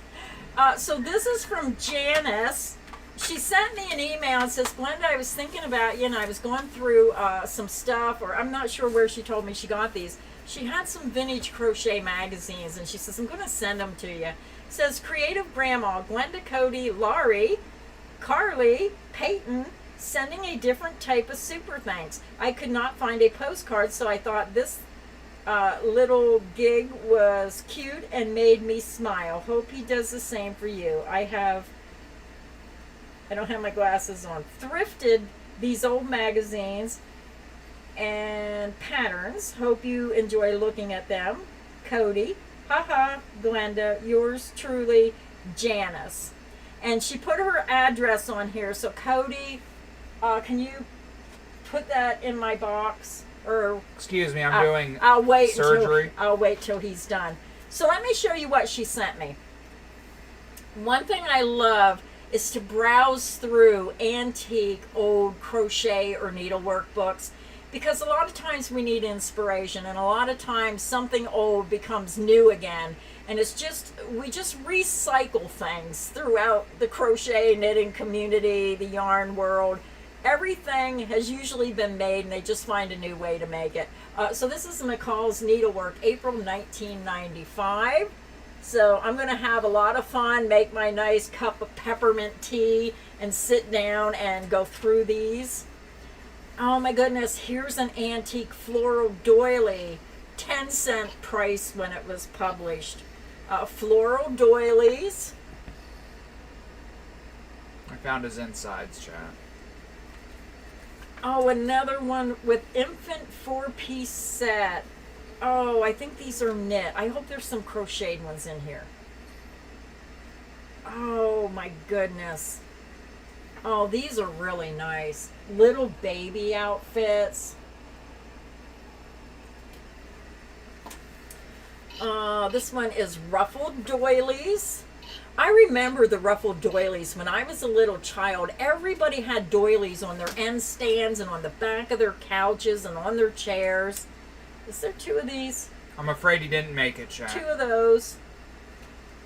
So this is from Janice. She sent me an email and says, Glenda, I was thinking about you, and I was going through some stuff, or I'm not sure where she told me she got these. She had some vintage crochet magazines, and she says, I'm going to send them to you. It says, Creative Grandma, Glenda, Cody, Laurie, Carly, Peyton, sending a different type of super thanks. I could not find a postcard, so I thought this little gig was cute and made me smile. Hope he does the same for you. I don't have my glasses on. Thrifted these old magazines and patterns. Hope you enjoy looking at them. Cody. Haha, Glenda. Yours truly, Janice. And she put her address on here. So Cody, can you put that in my box? Or Excuse me, I'm doing I'll wait surgery. I'll wait till he's done. So let me show you what she sent me. One thing I love is to browse through antique old crochet or needlework books, because a lot of times we need inspiration, and a lot of times something old becomes new again, and we just recycle things throughout the crochet knitting community, the yarn world. Everything has usually been made, and they just find a new way to make it. So this is McCall's Needlework, April 1995. So I'm going to have a lot of fun, make my nice cup of peppermint tea, and sit down and go through these. Oh my goodness, here's an antique floral doily, 10-cent price when it was published. Floral doilies. I found his insides, chat. Oh, another one with infant 4-piece set. Oh, I think these are knit. I hope there's some crocheted ones in here. Oh my goodness. Oh, these are really nice. Little baby outfits. This one is ruffled doilies. I remember the ruffled doilies when I was a little child. Everybody had doilies on their end stands and on the back of their couches and on their chairs. Is there 2 of these? I'm afraid he didn't make it, chat. 2 of those.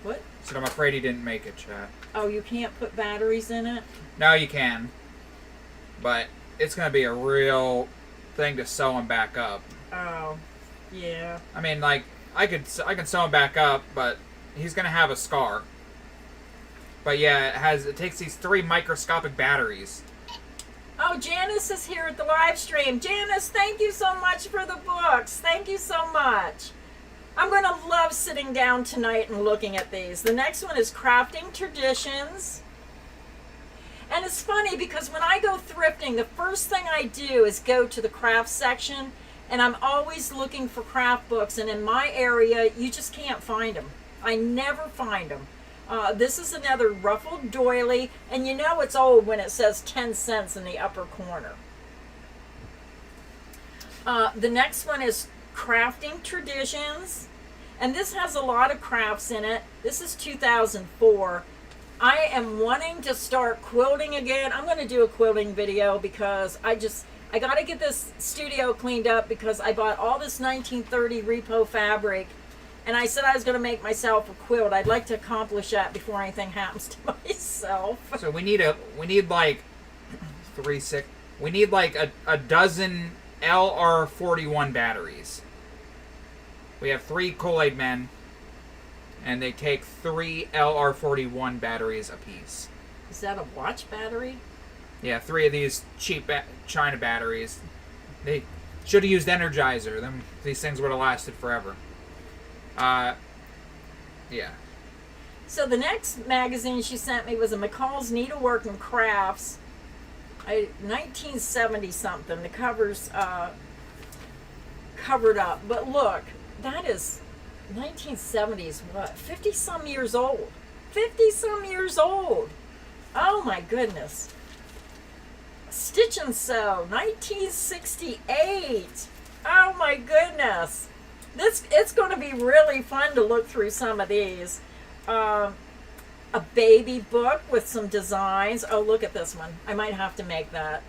What? So I'm afraid he didn't make it, chat. Oh, you can't put batteries in it? No, you can. But it's going to be a real thing to sew him back up. Oh, yeah. I mean, like, I can sew him back up, but he's going to have a scar. But yeah, it takes these 3 microscopic batteries. Oh, Janice is here at the live stream. Janice, thank you so much for the books. Thank you so much. I'm going to love sitting down tonight and looking at these. The next one is Crafting Traditions. And it's funny because when I go thrifting, the first thing I do is go to the craft section, and I'm always looking for craft books. And in my area, you just can't find them. I never find them. This is another ruffled doily, and you know it's old when it says 10 cents in the upper corner. The next one is Crafting Traditions, and this has a lot of crafts in it. This is 2004. I am wanting to start quilting again. I'm going to do a quilting video because I got to get this studio cleaned up because I bought all this 1930 repo fabric. And I said I was going to make myself a quilt. I'd like to accomplish that before anything happens to myself. So we need like a dozen LR41 batteries. We have 3 Kool-Aid men, and they take 3 LR41 batteries apiece. Is that a watch battery? Yeah, 3 of these cheap China batteries. They should have used Energizer. These things would have lasted forever. Yeah. So the next magazine she sent me was a McCall's Needlework and Crafts, 1970 something. The cover's covered up, but look, that is 1970s. What? 50 some years old. 50 some years old. Oh my goodness. Stitch and Sew, 1968. Oh my goodness. It's going to be really fun to look through some of these. A baby book with some designs. Oh, look at this one. I might have to make that.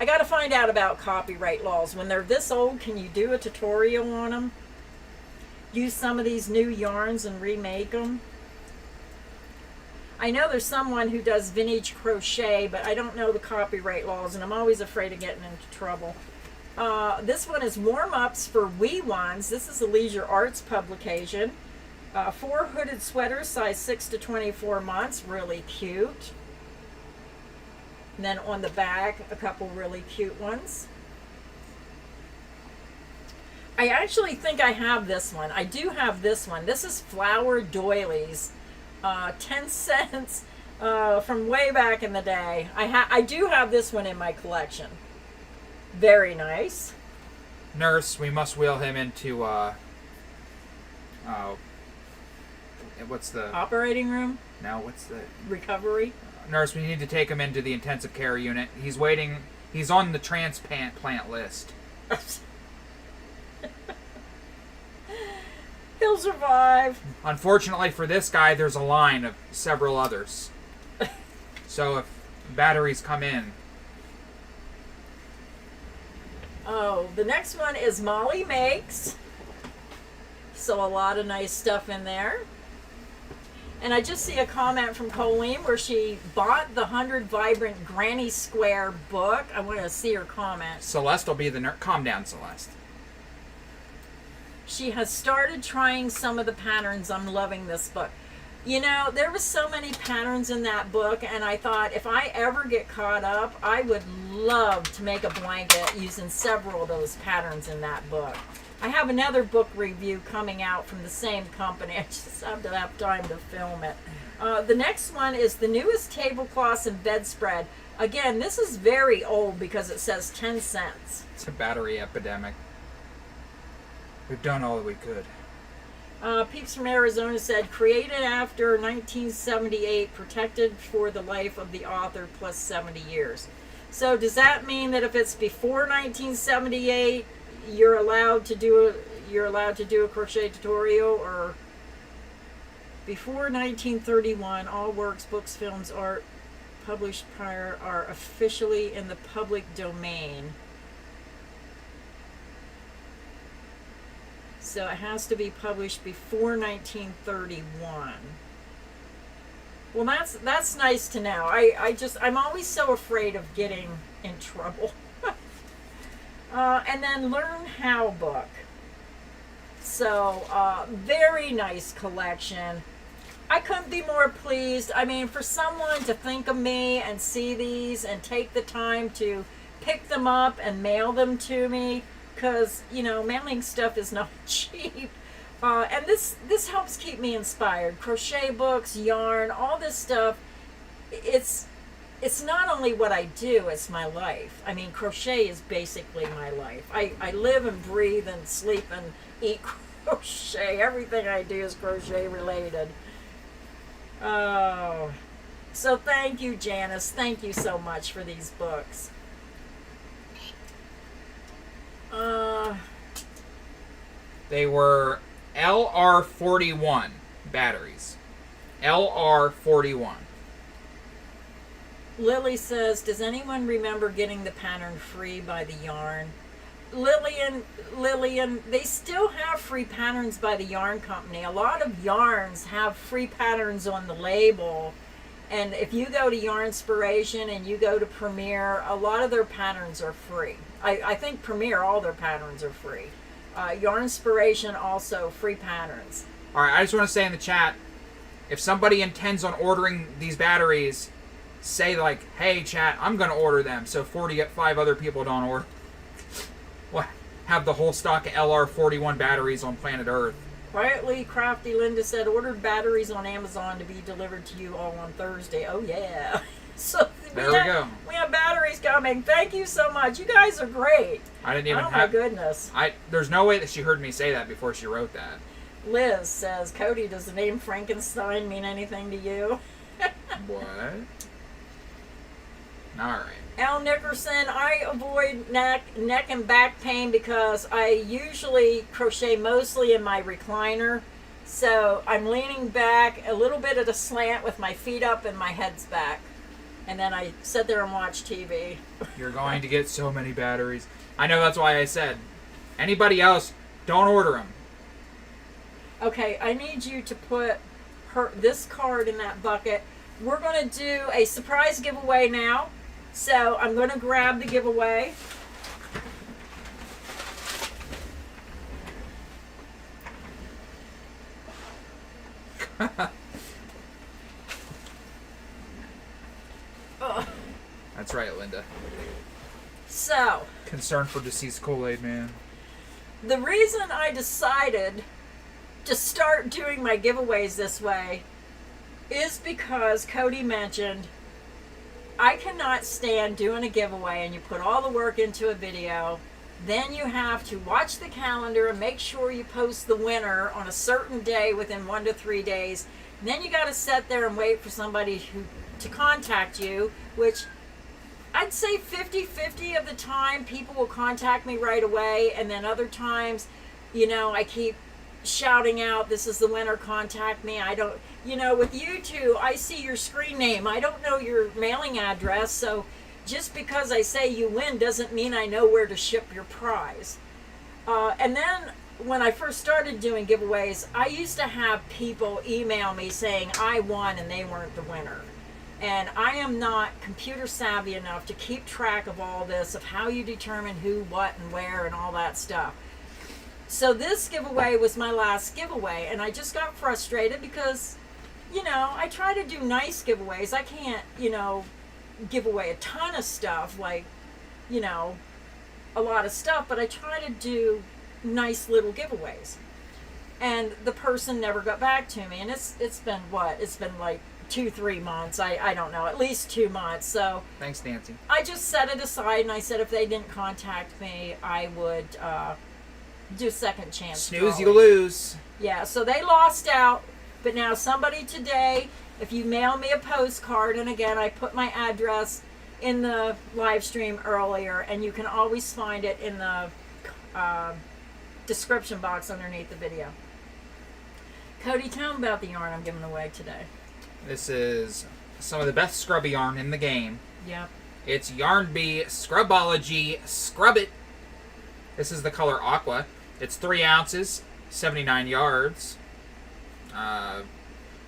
I got to find out about copyright laws. When they're this old, can you do a tutorial on them? Use some of these new yarns and remake them? I know there's someone who does vintage crochet, but I don't know the copyright laws, and I'm always afraid of getting into trouble. This one is warm-ups for wee ones. This is a Leisure Arts publication. 4 hooded sweaters, size 6 to 24 months. Really cute. And then on the back, a couple really cute ones. I actually think I have this one. I do have this one. This is flower doilies. 10 cents from way back in the day. I do have this one in my collection. Very nice. Nurse, we must wheel him into, what's the... Operating room? No, what's the... Recovery? Nurse, we need to take him into the intensive care unit. He's waiting. He's on the transplant list. He'll survive. Unfortunately for this guy, there's a line of several others. So if batteries come in... Oh, the next one is Molly Makes. So a lot of nice stuff in there. And I just see a comment from Colleen where she bought the 100 Vibrant Granny Square book. I want to see her comment. Celeste will be the nurse. Calm down, Celeste. She has started trying some of the patterns. I'm loving this book. You know, there was so many patterns in that book, and I thought if I ever get caught up, I would love to make a blanket using several of those patterns in that book. I have another book review coming out from the same company. I just have to have time to film it. The next one is the newest tablecloths and bedspread. Again, this is very old because it says 10 cents. It's a battery epidemic. We've done all that we could. Peeps from Arizona said, created after 1978, protected for the life of the author plus 70 years. So does that mean that if it's before 1978, you're allowed to do a crochet tutorial? Or before 1931, all works, books, films, art published prior are officially in the public domain. So it has to be published before 1931. Well, that's nice to know. I'm always so afraid of getting in trouble. And then Learn How book. So very nice collection. I couldn't be more pleased. I mean, for someone to think of me and see these and take the time to pick them up and mail them to me, because, you know, mailing stuff is not cheap. And this helps keep me inspired. Crochet books, yarn, all this stuff, it's not only what I do, it's my life. I mean, crochet is basically my life. I live and breathe and sleep and eat crochet. Everything I do is crochet related. Oh, so thank you, Janice. Thank you so much for these books. They were LR41 batteries. LR41. Lily says, does anyone remember getting the pattern free by the yarn? Lillian, they still have free patterns by the yarn company. A lot of yarns have free patterns on the label. And if you go to Yarnspiration and you go to Premier, a lot of their patterns are free. I think Premier, all their patterns are free. Yarnspiration also, free patterns. Alright, I just want to say in the chat, if somebody intends on ordering these batteries, say like, hey chat, I'm going to order them, so 45 other people don't order. Well, have the whole stock of LR41 batteries on planet Earth. Quietly Crafty Linda said, ordered batteries on Amazon to be delivered to you all on Thursday. Oh yeah. So there we go. We have batteries coming. Thank you so much. You guys are great. I didn't even Oh my goodness. There's no way that she heard me say that before she wrote that. Liz says, Cody, does the name Frankenstein mean anything to you? What? Alright. Al Nickerson, I avoid neck and back pain because I usually crochet mostly in my recliner. So I'm leaning back a little bit at a slant with my feet up and my head's back. and then I sit there and watch TV. You're going to get so many batteries. I know, that's why I said, anybody else, don't order them. Okay, I need you to put this card in that bucket. We're going to do a surprise giveaway now. So I'm going to grab the giveaway. That's right, Linda. So, Concern for deceased Kool-Aid man. the reason I decided to start doing my giveaways this way is because Cody mentioned I cannot stand doing a giveaway and you put all the work into a video, then you have to watch the calendar and make sure you post the winner on a certain day within 1 to 3 days. And then you got to sit there and wait for somebody to contact you, which I'd say 50-50 of the time people will contact me right away, and then other times, I keep shouting out, this is the winner, contact me. I don't, with you two, I see your screen name. I don't know your mailing address, so just because I say you win doesn't mean I know where to ship your prize. And then when I first started doing giveaways, I used to have people email me saying I won and they weren't the winner. And I am not computer savvy enough to keep track of all this, of how you determine who, what, and where, and all that stuff. So this giveaway was my last giveaway, and I just got frustrated because, I try to do nice giveaways. I can't, give away a ton of stuff, like, a lot of stuff, but I try to do nice little giveaways. And the person never got back to me, and it's been what? It's been like 2-3 months. I don't know, at least 2 months. So Thanks, Nancy. I just set it aside, and I said if they didn't contact me, I would do second chance. Snooze, you drawing. lose. Yeah, so they lost out, but now somebody today, if you mail me a postcard, and again, I put my address in the live stream earlier, and you can always find it in the description box underneath the video. Cody, tell them about the yarn I'm giving away today. This is some of the best scrubby yarn in the game. Yep. It's Yarn Bee Scrubology Scrub It. This is the color Aqua. It's 3 ounces, 79 yards. I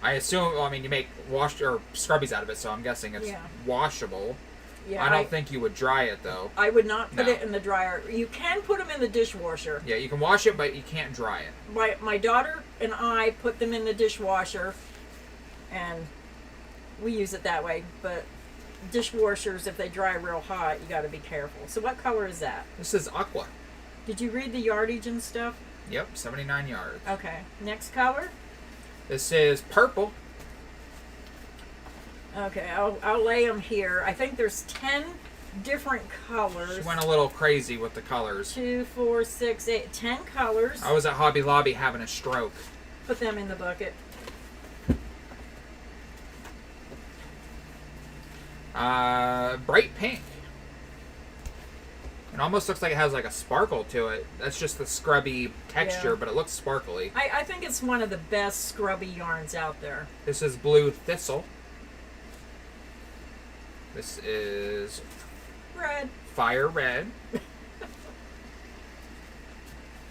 assume, you make wash or scrubbies out of it, so I'm guessing it's washable. Yeah, I don't think you would dry it, though. I would not put it in the dryer. You can put them in the dishwasher. Yeah, you can wash it, but you can't dry it. My daughter and I put them in the dishwasher, and we use it that way. But dishwashers, if they dry real hot, you got to be careful. So what color is that? This is Aqua. Did you read the yardage and stuff? Yep, 79 yards. Okay. Next color? This is Purple. Okay, I'll lay them here. I think there's 10 different colors. She went a little crazy with the colors. 2, 4, 6, 8, 10 colors. I was at Hobby Lobby having a stroke. Put them in the bucket. Bright pink. It almost looks like it has like a sparkle to it. That's just the scrubby texture, but it looks sparkly. I think it's one of the best scrubby yarns out there. This is Blue Thistle. This is Red. Fire Red.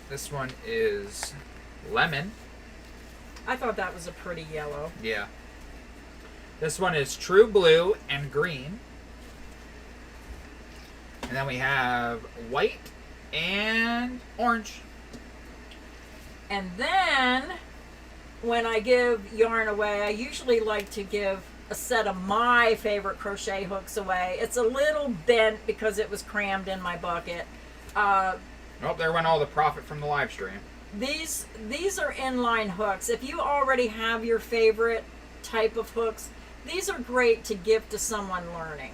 This one is Lemon. I thought that was a pretty yellow. Yeah. This one is True Blue and Green. And then we have White and Orange. And then, when I give yarn away, I usually like to give a set of my favorite crochet hooks away. It's a little bent because it was crammed in my bucket. Oh, there went all the profit from the live stream. These are inline hooks. If you already have your favorite type of hooks, these are great to give to someone learning.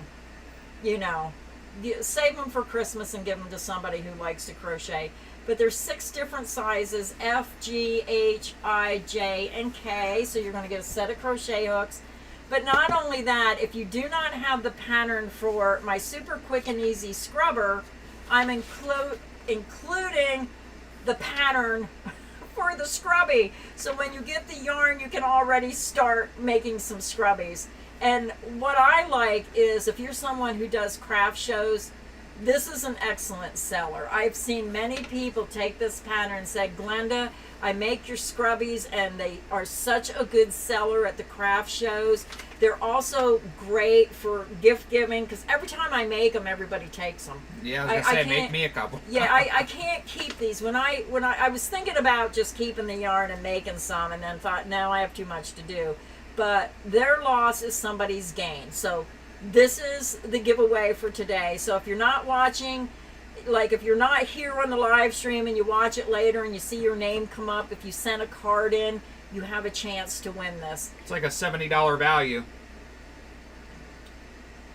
Save them for Christmas and give them to somebody who likes to crochet. But there's 6 different sizes, F, G, H, I, J, and K. So you're going to get a set of crochet hooks. But not only that, if you do not have the pattern for my super quick and easy scrubber, I'm including the pattern for the scrubby. So when you get the yarn, you can already start making some scrubbies. And what I like is if you're someone who does craft shows, this is an excellent seller. I've seen many people take this pattern and say, Glenda, I make your scrubbies and they are such a good seller at the craft shows. They're also great for gift giving because every time I make them, everybody takes them. Yeah, I was gonna say, make me a couple. Yeah, I can't keep these. When I was thinking about just keeping the yarn and making some, and then thought, no, I have too much to do. But their loss is somebody's gain. So this is the giveaway for today. So if you're not watching, like if you're not here on the live stream and you watch it later and you see your name come up, if you sent a card in, you have a chance to win this. It's like a $70 value.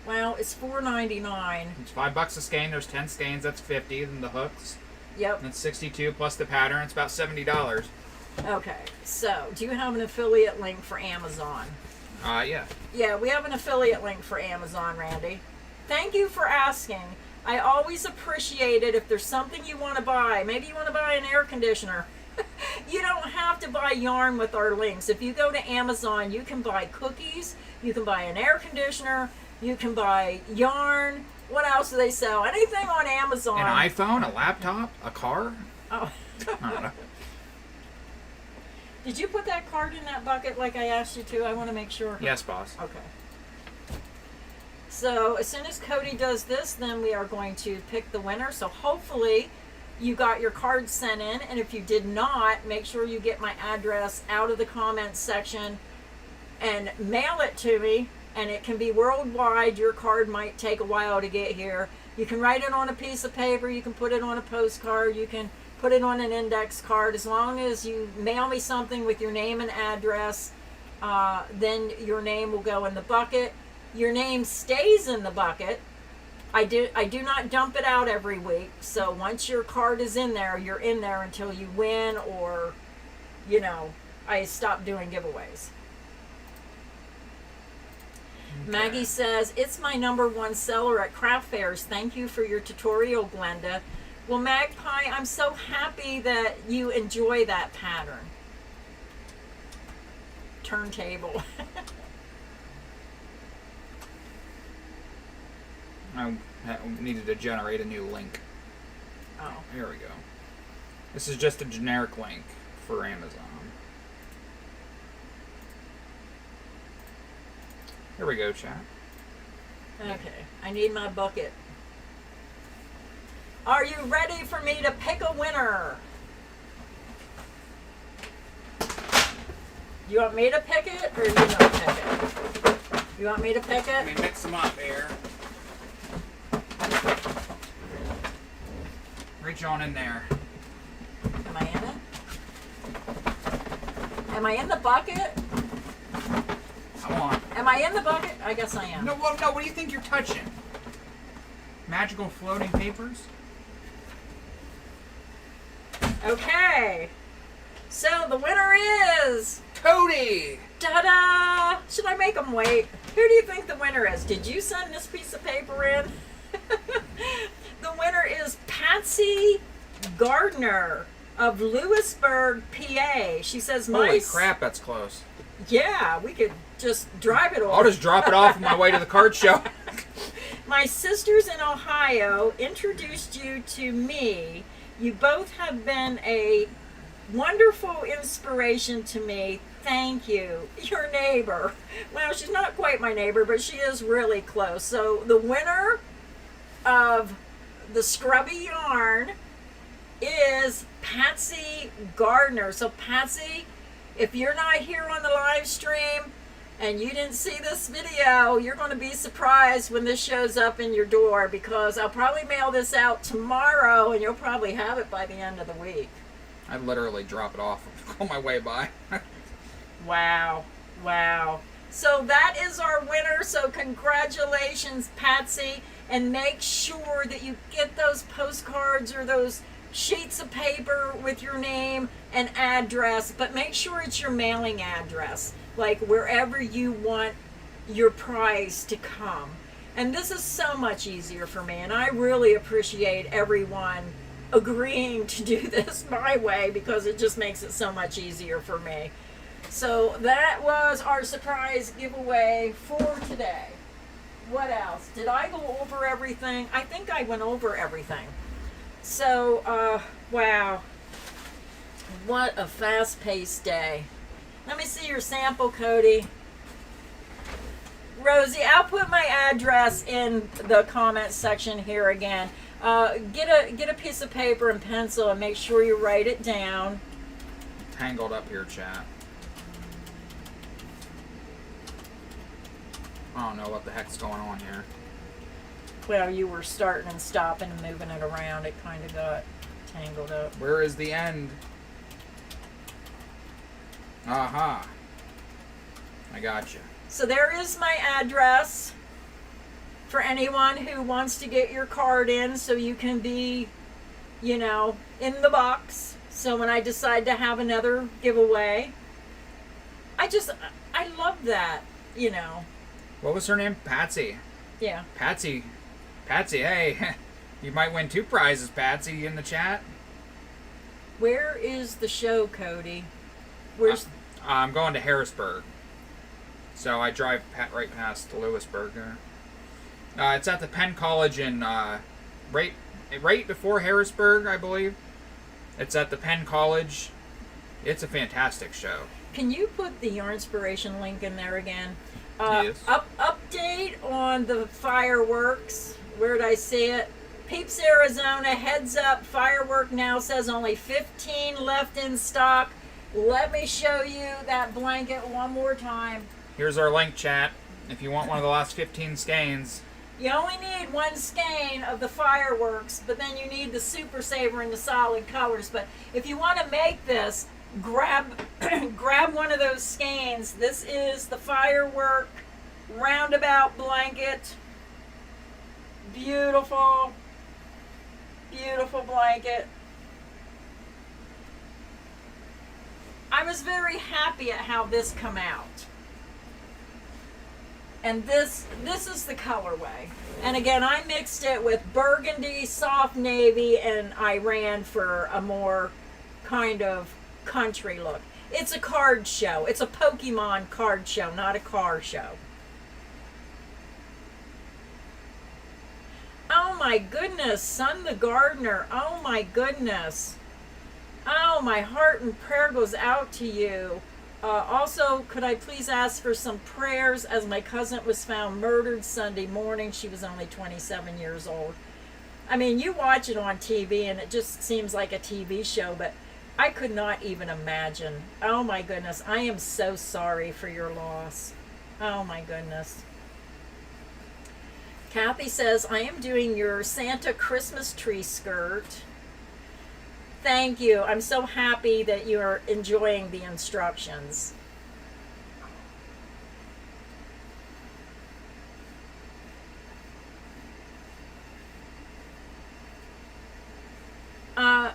Well, it's $4.99. It's $5 a skein. There's 10 skeins. That's 50. Then the hooks. Yep. That's 62 plus the pattern. It's about $70. Okay. So, do you have an affiliate link for Amazon? Yeah. Yeah, we have an affiliate link for Amazon, Randy. Thank you for asking. I always appreciate it if there's something you want to buy. Maybe you want to buy an air conditioner. You don't have to buy yarn with our links. If you go to Amazon, you can buy cookies, you can buy an air conditioner, you can buy yarn. What else do they sell? Anything on Amazon. An iPhone, a laptop, a car? Oh. I don't know. Did you put that card in that bucket like I asked you to? I want to make sure. Yes, boss. Okay. So as soon as Cody does this, then we are going to pick the winner. So hopefully you got your card sent in, and if you did not, make sure you get my address out of the comments section and mail it to me, and it can be worldwide. Your card might take a while to get here. You can write it on a piece of paper, you can put it on a postcard, you can put it on an index card. As long as you mail me something with your name and address, then your name will go in the bucket. Your name stays in the bucket. I do not dump it out every week. So once your card is in there, you're in there until you win, or, you know, I stop doing giveaways. Okay. Maggie says, it's my #1 seller at craft fairs. Thank you for your tutorial, Glenda. Well, Magpie, I'm so happy that you enjoy that pattern. Turntable. I needed to generate a new link. Oh. Here we go. This is just a generic link for Amazon. Here we go, chat. Okay, I need my bucket. Are you ready for me to pick a winner? You want me to pick it, or you want to pick it? You want me to pick it? Let me mix them up here. Reach on in there. Am I in it? Am I in the bucket? Come on. Am I in the bucket? I guess I am. No, well, no. What do you think you're touching? Magical floating papers? Okay. So the winner is Cody! Ta-da! Should I make them wait? Who do you think the winner is? Did you send this piece of paper in? The winner is Patsy Gardner of Lewisburg, PA. She says, Holy crap, that's close. Yeah, we could just drive it off. I'll just drop it off on my way to the card show. My sisters in Ohio introduced you to me. You both have been a wonderful inspiration to me. Thank you. Your neighbor. Well, she's not quite my neighbor, but she is really close. So the winner of the scrubby yarn is Patsy Gardner. So Patsy, if you're not here on the live stream and you didn't see this video, you're going to be surprised when this shows up in your door, because I'll probably mail this out tomorrow and you'll probably have it by the end of the week. I literally drop it off on my way by. Wow. Wow. So that is our winner. So congratulations, Patsy. And make sure that you get those postcards or those sheets of paper with your name and address, but make sure it's your mailing address, like wherever you want your prize to come. And this is so much easier for me, and I really appreciate everyone agreeing to do this my way, because it just makes it so much easier for me. So that was our surprise giveaway for today. What else? Did I go over everything? I think I went over everything. So, wow. What a fast-paced day. Let me see your sample, Cody. Rosie, I'll put my address in the comment section here again. Get a piece of paper and pencil and make sure you write it down. Tangled up here, chat. I don't know what the heck's going on here. Well, you were starting and stopping and moving it around. It kind of got tangled up. Where is the end? Aha. I got you. So there is my address for anyone who wants to get your card in so you can be, you know, in the box. So when I decide to have another giveaway, I love that, you know. What was her name? Patsy. Yeah. Patsy, hey, you might win 2 prizes, Patsy, in the chat. Where is the show, Cody? Where's... I'm going to Harrisburg. So I drive right past Lewisburg there. It's at the Penn College in, right before Harrisburg, I believe. It's at the Penn College. It's a fantastic show. Can you put the Yarnspiration link in there again? Yes. Update on the fireworks. Where did I see it? Peeps, Arizona, heads up. Firework now says only 15 left in stock. Let me show you that blanket one more time. Here's our link, chat. If you want one of the last 15 skeins. You only need 1 skein of the fireworks, but then you need the Super Saver in the solid colors. But if you want to make this, grab one of those skeins. This is the firework roundabout blanket. Beautiful, beautiful blanket. I was very happy at how this come out. And this is the colorway. And again, I mixed it with burgundy, soft navy, and I ran for a more kind of country look. It's a card show. It's a Pokemon card show, not a car show. Oh my goodness, Son the Gardener. Oh my goodness. Oh, my heart and prayer goes out to you. Also, could I please ask for some prayers as my cousin was found murdered Sunday morning. She was only 27 years old. I mean, you watch it on TV and it just seems like a TV show, but I could not even imagine. Oh my goodness, I am so sorry for your loss. Oh my goodness. Kathy says, I am doing your Santa Christmas tree skirt. Thank you. I'm so happy that you're enjoying the instructions.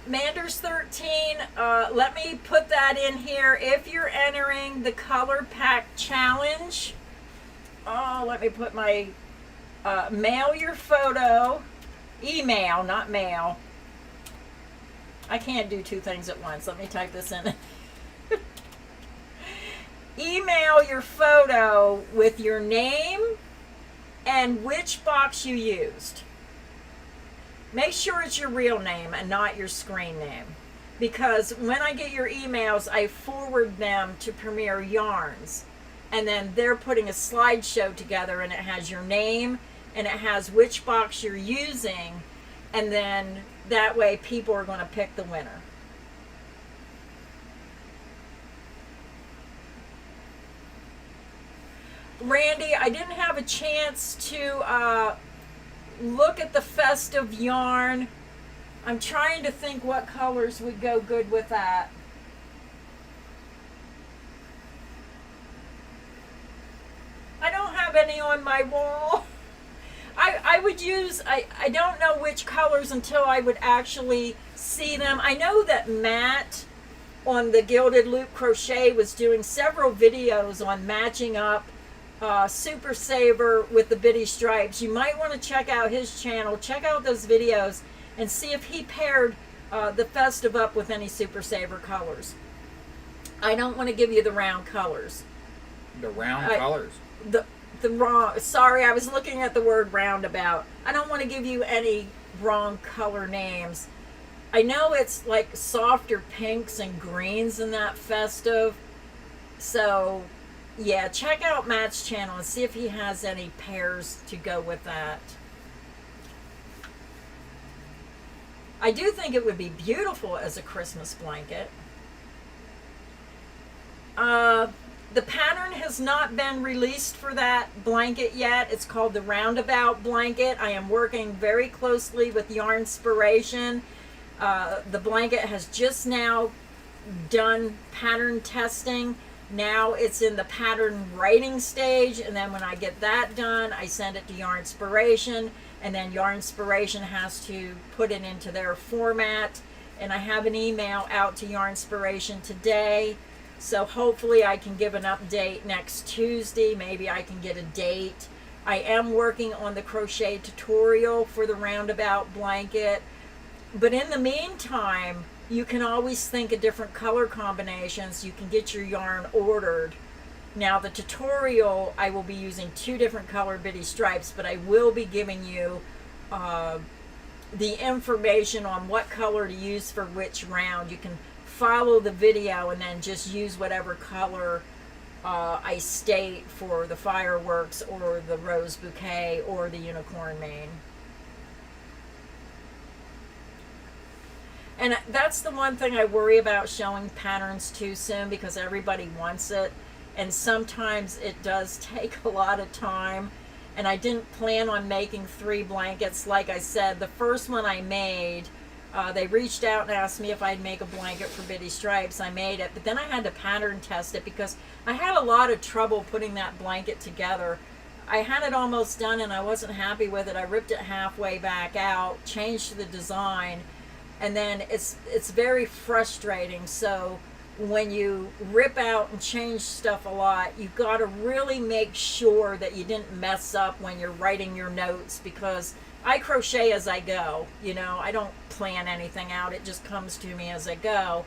Manders 13, let me put that in here. If you're entering the Color Pack Challenge, let me put my mail your photo, email, not mail. I can't do 2 things at once. Let me type this in. Email your photo with your name and which box you used. Make sure it's your real name and not your screen name. Because when I get your emails, I forward them to Premier Yarns. And then they're putting a slideshow together and it has your name and it has which box you're using. And then that way people are going to pick the winner. Randy, I didn't have a chance to look at the festive yarn. I'm trying to think what colors would go good with that. I don't have any on my wall. I would use, I don't know which colors until I would actually see them. I know that Matt on the Gilded Loop Crochet was doing several videos on matching up Super Saver with the Bitty Stripes. You might want to check out his channel, check out those videos, and see if he paired the festive up with any Super Saver colors. I don't want to give you the round colors. The round colors. The wrong. Sorry, I was looking at the word roundabout. I don't want to give you any wrong color names. I know it's like softer pinks and greens in that festive. So, yeah, check out Matt's channel and see if he has any pairs to go with that. I do think it would be beautiful as a Christmas blanket. The pattern has not been released for that blanket yet. It's called the Roundabout Blanket. I am working very closely with Yarnspiration. The blanket has just now done pattern testing. Now it's in the pattern writing stage, and then when I get that done, I send it to Yarnspiration, and then Yarnspiration has to put it into their format. And I have an email out to Yarnspiration today. So hopefully I can give an update next Tuesday. Maybe I can get a date. I am working on the crochet tutorial for the Roundabout blanket. But in the meantime, you can always think of different color combinations. You can get your yarn ordered. Now the tutorial, I will be using 2 different color bitty stripes, but I will be giving you the information on what color to use for which round. You can follow the video and then just use whatever color I state for the fireworks or the rose bouquet or the unicorn mane. And that's the one thing I worry about showing patterns too soon, because everybody wants it, and sometimes it does take a lot of time. And I didn't plan on making 3 blankets. Like I said, the first one I made, they reached out and asked me if I'd make a blanket for Bitty Stripes. I made it, but then I had to pattern test it because I had a lot of trouble putting that blanket together. I had it almost done and I wasn't happy with it. I ripped it halfway back out, changed the design, and then it's very frustrating. So when you rip out and change stuff a lot, you've got to really make sure that you didn't mess up when you're writing your notes, because I crochet as I go. You know, I don't plan anything out. It just comes to me as I go.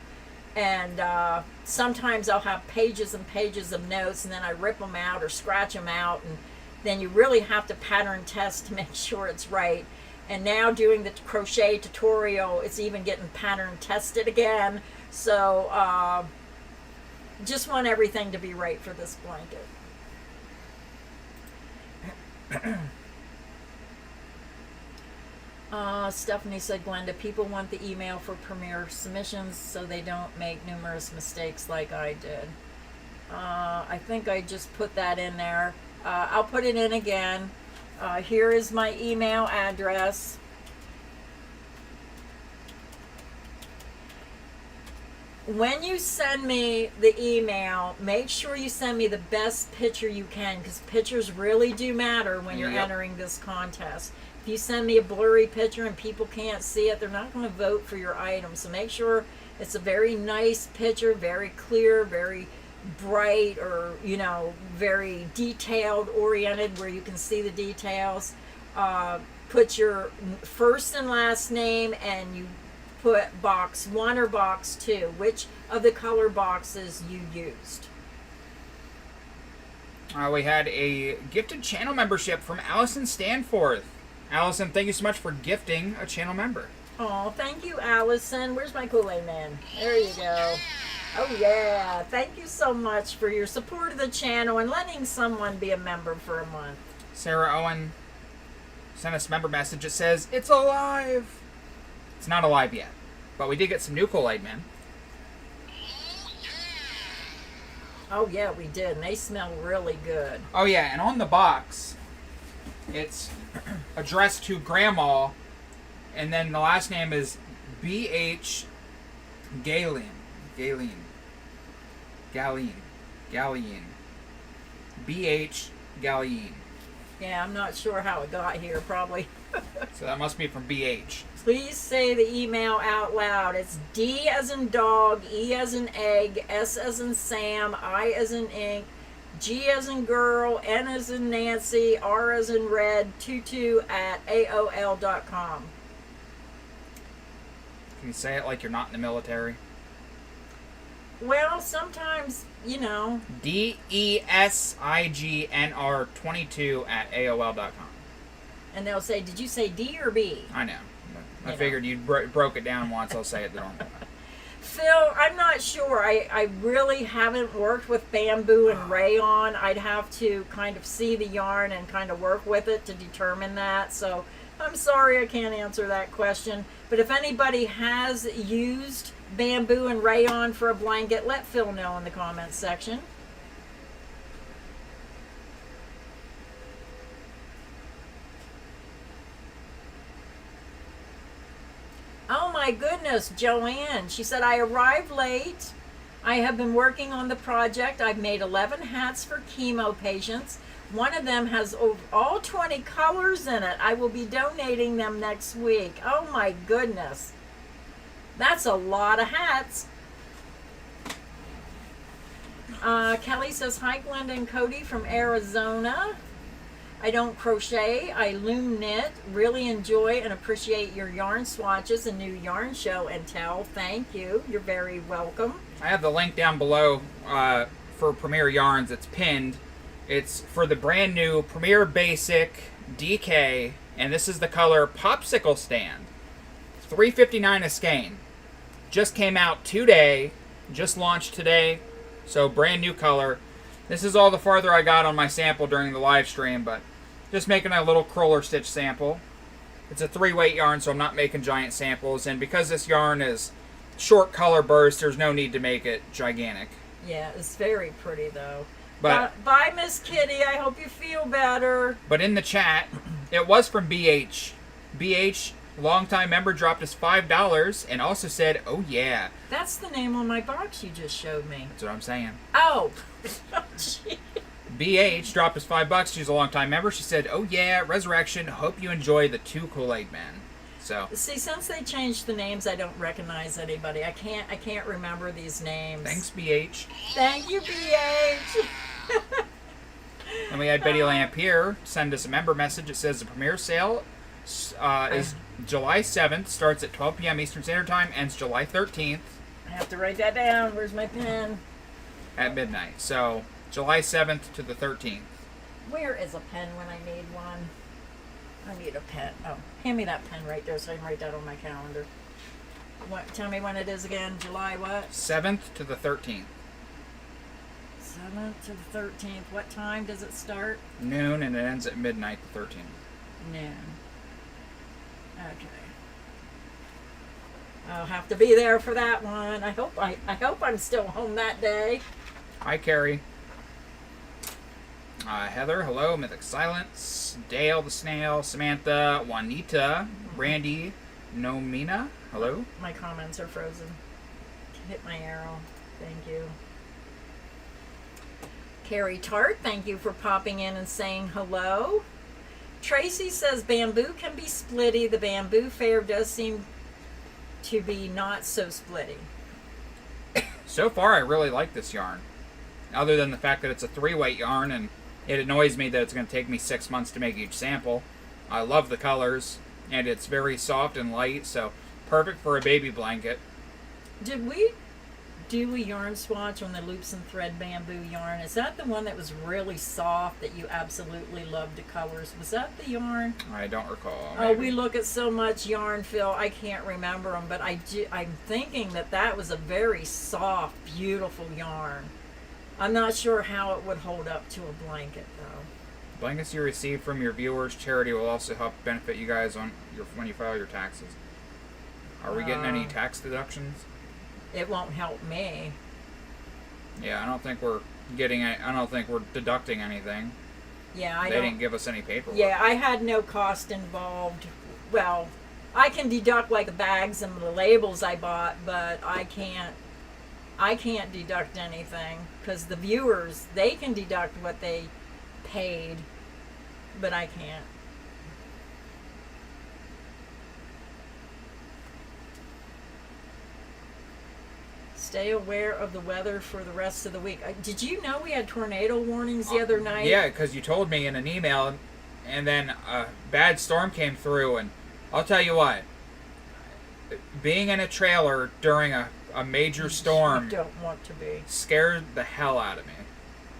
And sometimes I'll have pages and pages of notes, and then I rip them out or scratch them out, and then you really have to pattern test to make sure it's right. And now doing the crochet tutorial, it's even getting pattern tested again. So just want everything to be right for this blanket. Stephanie said, Glenda, people want the email for premiere submissions so they don't make numerous mistakes like I did. I think I just put that in there. I'll put it in again. Here is my email address. When you send me the email, make sure you send me the best picture you can, because pictures really do matter when you're entering this contest. If you send me a blurry picture and people can't see it, they're not going to vote for your item. So make sure it's a very nice picture, very clear, very bright, or, you know, very detailed oriented where you can see the details. Put your first and last name, and you put box 1 or box 2, which of the color boxes you used. We had a gifted channel membership from Allison Stanforth. Allison, thank you so much for gifting a channel member. Oh, thank you, Allison. Where's my Kool-Aid Man? There you go. Oh, yeah. Thank you so much for your support of the channel and letting someone be a member for a month. Sarah Owen sent us a member message. It says, it's alive. It's not alive yet, but we did get some new Kool-Aid Men. Oh, yeah, we did. And they smell really good. Oh, yeah, and on the box, it's addressed to Grandma, and then the last name is B.H. Galen. B.H. Galien. Yeah, I'm not sure how it got here, probably. So that must be from B.H. Please say the email out loud. It's D as in dog, E as in egg, S as in Sam, I as in ink, G as in girl, N as in Nancy, R as in red, 22@AOL.com. Can you say it like you're not in the military? Well, sometimes, you know. DESIGNR22@AOL.com. And they'll say, did you say D or B? I know. I You figured you broke it down once. I'll say it the normal way. Phil, I'm not sure. I really haven't worked with bamboo and rayon. I'd have to kind of see the yarn and kind of work with it to determine that. So I'm sorry I can't answer that question. But if anybody has used bamboo and rayon for a blanket, let Phil know in the comments section. Oh my goodness, Joanne. She said, I arrived late. I have been working on the project. I've made 11 hats for chemo patients. One of them has all 20 colors in it. I will be donating them next week. Oh my goodness. That's a lot of hats. Kelly says, hi Glenda and Cody from Arizona. I don't crochet, I loom knit. Really enjoy and appreciate your yarn swatches and new yarn show and tell. Thank you. You're very welcome. I have the link down below for Premier Yarns. It's pinned. It's for the brand new Premier Basic DK, and this is the color Popsicle Stand. $3.59 a skein. Just came out today. Just launched today. So brand new color. This is all the farther I got on my sample during the live stream, but just making a little cruller stitch sample. It's a 3-weight yarn, so I'm not making giant samples. And because this yarn is short color burst, there's no need to make it gigantic. Yeah, it's very pretty though. But bye, Miss Kitty. I hope you feel better. But in the chat, it was from BH. BH, longtime member, dropped us $5 and also said, oh yeah. That's the name on my box you just showed me. That's what I'm saying. Oh. Gee. BH dropped us $5. She's a longtime member. She said, oh yeah, Resurrection, hope you enjoy the 2 Kool-Aid Men. So see, since they changed the names, I don't recognize anybody. I can't remember these names. Thanks, BH. Thank you, BH. And we had Betty Lamp here send us a member message. It says the premiere sale is July 7th, starts at 12 p.m. Eastern Standard Time, ends July 13th. I have to write that down. Where's my pen? At midnight. So July 7th to the 13th. Where is a pen when I need one? I need a pen. Oh, hand me that pen right there so I can write that on my calendar. What? Tell me when it is again. July what? 7th to the 13th. 7th to the 13th. What time does it start? Noon, and it ends at midnight the 13th. Noon. Okay. I'll have to be there for that one. I hope I'm still home that day. Hi, Carrie. Heather, hello. Mythic Silence. Dale the Snail. Samantha. Juanita. Brandy. Nomina, hello. My comments are frozen. Hit my arrow. Thank you. Carrie Tart, thank you for popping in and saying hello. Tracy says bamboo can be splitty. The bamboo fair does seem to be not so splitty. So far, I really like this yarn. Other than the fact that it's a 3-weight yarn, and it annoys me that it's going to take me 6 months to make each sample. I love the colors, and it's very soft and light, so perfect for a baby blanket. Did we do a yarn swatch on the loops and thread bamboo yarn? Is that the one that was really soft that you absolutely loved the colors? Was that the yarn? I don't recall. Oh, we look at so much yarn, Phil. I can't remember them, but I'm thinking that was a very soft, beautiful yarn. I'm not sure how it would hold up to a blanket, though. Blankets you receive from your viewers' charity will also help benefit you guys when you file your taxes. Are we getting any tax deductions? It won't help me. Yeah, I don't think we're deducting anything. Yeah, They didn't give us any paperwork. Yeah, I had no cost involved. Well, I can deduct like the bags and the labels I bought, but I can't deduct anything because the viewers, they can deduct what they paid, but I can't. Stay aware of the weather for the rest of the week. Did you know we had tornado warnings the other night? Yeah, because you told me in an email, and then a bad storm came through, and I'll tell you what, being in a trailer during a a major storm You don't want to be. scared the hell out of me.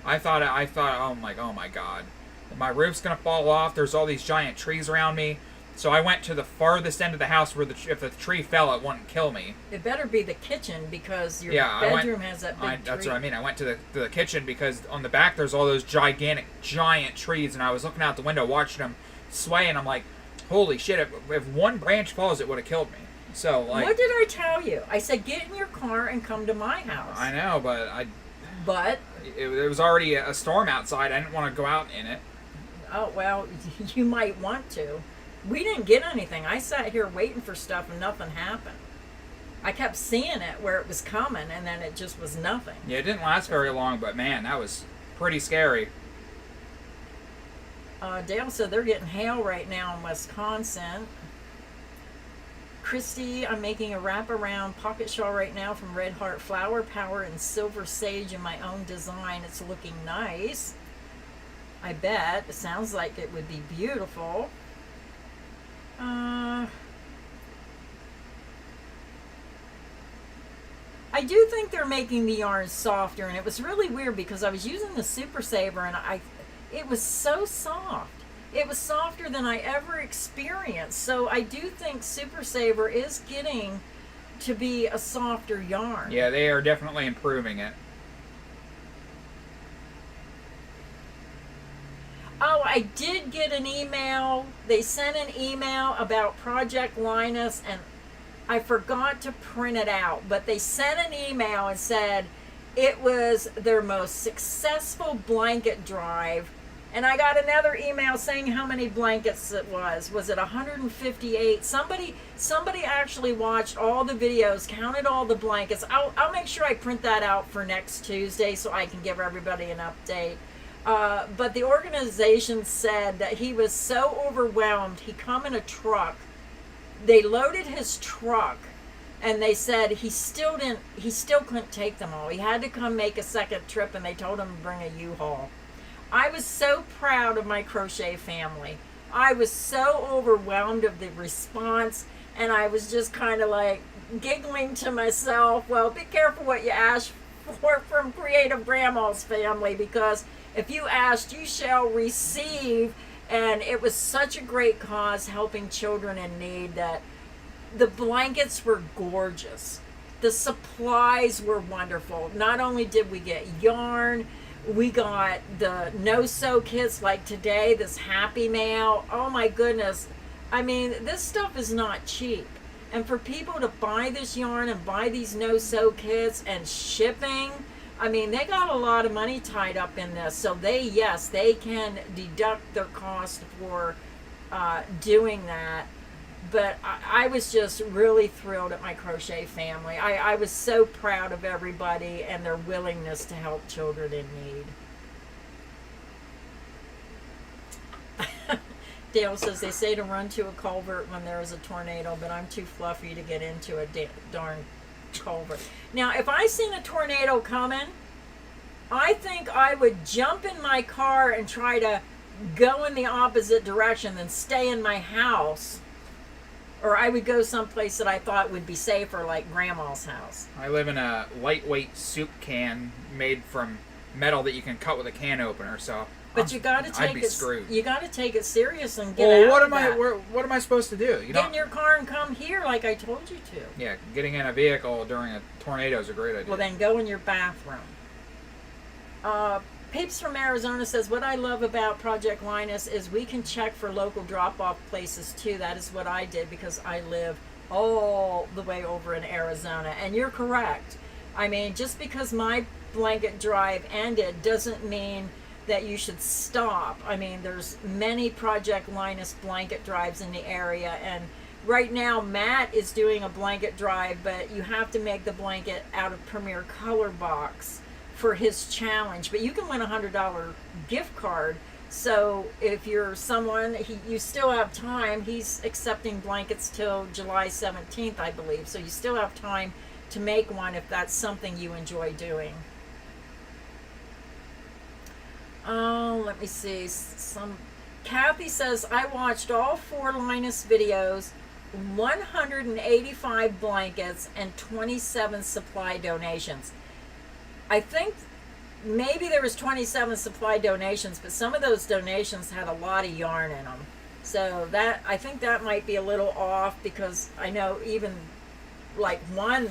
I thought, I'm like, oh my god, my roof's gonna fall off. There's all these giant trees around me. So I went to the farthest end of the house where if the tree fell, it wouldn't kill me. It better be the kitchen because your bedroom has that big tree. That's what I mean. I went to the kitchen because on the back there's all those giant trees, and I was looking out the window watching them sway, and I'm like, holy shit! If one branch falls, it would have killed me. So like, what did I tell you? I said get in your car and come to my house. I know, but it was already a storm outside. I didn't want to go out in it. Oh well, you might want to. We didn't get anything. I sat here waiting for stuff and nothing happened. I kept seeing it where it was coming, and then it just was nothing. Yeah, it didn't last very long, but man, that was pretty scary. Dale said they're getting hail right now in Wisconsin. Christy, I'm making a wraparound pocket shawl right now from Red Heart Flower Power and Silver Sage in my own design. It's looking nice. I bet. It sounds like it would be beautiful. I do think they're making the yarn softer, and it was really weird because I was using the Super Saver and it was so soft. It was softer than I ever experienced. So I do think Super Saver is getting to be a softer yarn. Yeah, they are definitely improving it. Oh, I did get an email. They sent an email about Project Linus, and I forgot to print it out. But they sent an email and said it was their most successful blanket drive. And I got another email saying how many blankets it was. Was it 158? Somebody actually watched all the videos, counted all the blankets. I'll make sure I print that out for next Tuesday so I can give everybody an update. But the organization said that he was so overwhelmed, he come in a truck. They loaded his truck, and they said he still couldn't take them all. He had to come make a second trip, and they told him to bring a U-Haul. I was so proud of my crochet family. I was so overwhelmed of the response, and I was just kind of like giggling to myself, well, be careful what you ask for from Creative Grandma's family, because if you asked, you shall receive. And it was such a great cause, helping children in need, that the blankets were gorgeous. The supplies were wonderful. Not only did we get yarn, we got the no-sew kits like today, this Happy Mail. Oh my goodness. I mean, this stuff is not cheap. And for people to buy this yarn and buy these no-sew kits and shipping, I mean, they got a lot of money tied up in this. So they can deduct their cost for doing that. But I was just really thrilled at my crochet family. I was so proud of everybody and their willingness to help children in need. Dale says they say to run to a culvert when there is a tornado, but I'm too fluffy to get into a darn culvert. Now, if I seen a tornado coming, I think I would jump in my car and try to go in the opposite direction than stay in my house. Or I would go someplace that I thought would be safer, like Grandma's house. I live in a lightweight soup can made from metal that you can cut with a can opener, so but you got to take I'd be screwed. You got to take it serious and get out. What am I supposed to do? Get in your car and come here, like I told you to. Yeah, getting in a vehicle during a tornado is a great idea. Well, then go in your bathroom. Peeps from Arizona says, what I love about Project Linus is we can check for local drop-off places too. That is what I did because I live all the way over in Arizona. And you're correct. I mean, just because my blanket drive ended doesn't mean that you should stop. I mean, there's many Project Linus blanket drives in the area, and right now Matt is doing a blanket drive, but you have to make the blanket out of Premier Color Box for his challenge. But you can win a $100 gift card. So if you're someone, you still have time. He's accepting blankets till July 17th, I believe. So you still have time to make one if that's something you enjoy doing. Oh, let me see. Kathy says, I watched all 4 Linus videos. 185 blankets and 27 supply donations. I think maybe there was 27 supply donations, but some of those donations had a lot of yarn in them. So that, I think that might be a little off, because I know even like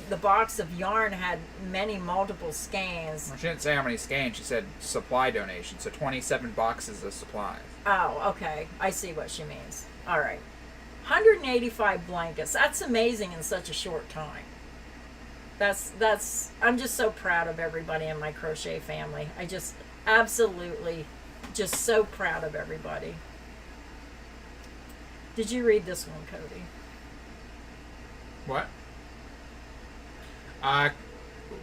the box of yarn had multiple skeins. Well, she didn't say how many skeins. She said supply donations. So 27 boxes of supplies. Oh, okay. I see what she means. All right. 185 blankets. That's amazing in such a short time. I'm just so proud of everybody in my crochet family. I just absolutely just so proud of everybody. Did you read this one, Cody? What?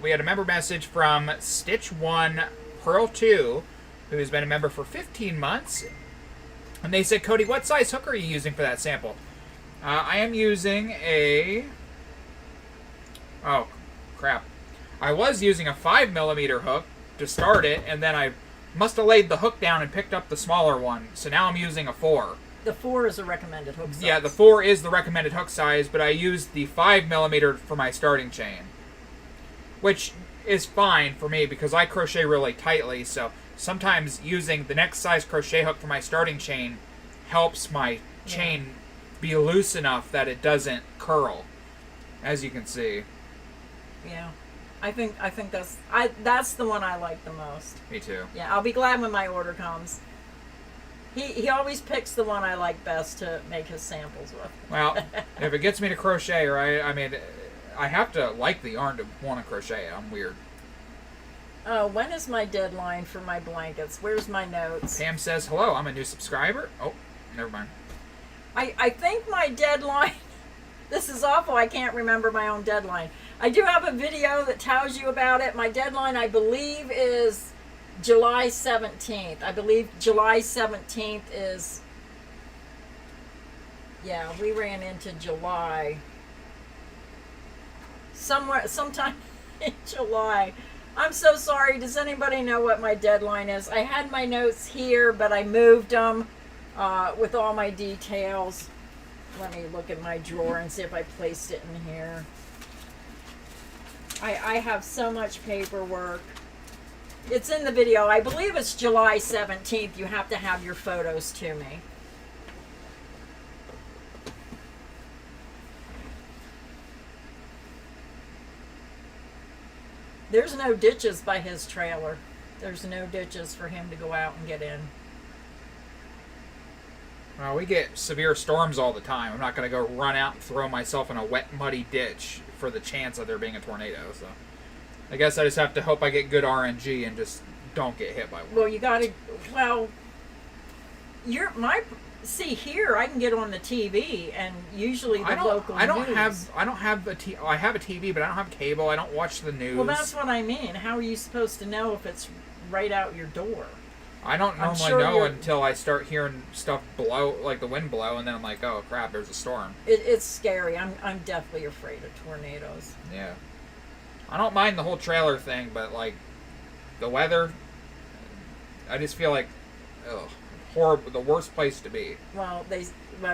We had a member message from Stitch 1 Pearl 2, who's been a member for 15 months. And they said, Cody, what size hook are you using for that sample? I am using a... Oh, crap. I was using a 5mm hook to start it, and then I must have laid the hook down and picked up the smaller one. So now I'm using a 4. The 4 is a recommended hook size. Yeah, the 4 is the recommended hook size, but I used the 5mm for my starting chain. Which is fine for me because I crochet really tightly, so sometimes using the next size crochet hook for my starting chain helps my chain be loose enough that it doesn't curl, as you can see. Yeah. I think that's the one I like the most. Me too. Yeah, I'll be glad when my order comes. He always picks the one I like best to make his samples with. Well, if it gets me to crochet, right, I mean, I have to like the yarn to want to crochet. I'm weird. Oh, when is my deadline for my blankets? Where's my notes? Pam says, hello, I'm a new subscriber. Oh, never mind. I think my deadline... This is awful. I can't remember my own deadline. I do have a video that tells you about it. My deadline, I believe, is July 17th. I believe July 17th is... Yeah, we ran into July. Sometime in July. I'm so sorry. Does anybody know what my deadline is? I had my notes here, but I moved them with all my details. Let me look at my drawer and see if I placed it in here. I have so much paperwork. It's in the video. I believe it's July 17th. You have to have your photos to me. There's no ditches by his trailer. There's no ditches for him to go out and get in. Well, we get severe storms all the time. I'm not going to go run out and throw myself in a wet, muddy ditch for the chance of there being a tornado. So, I guess I just have to hope I get good RNG and just don't get hit by one. Well, you got to. Well, see here. I can get on the TV, and usually the local news. I don't have I have a TV, but I don't have cable. I don't watch the news. Well, that's what I mean. How are you supposed to know if it's right out your door? I don't normally know until I start hearing stuff blow, like the wind blow, and then I'm like, oh crap, there's a storm. It's scary. I'm definitely afraid of tornadoes. Yeah. I don't mind the whole trailer thing, but like the weather, I just feel like, ugh, horrible, the worst place to be. Well,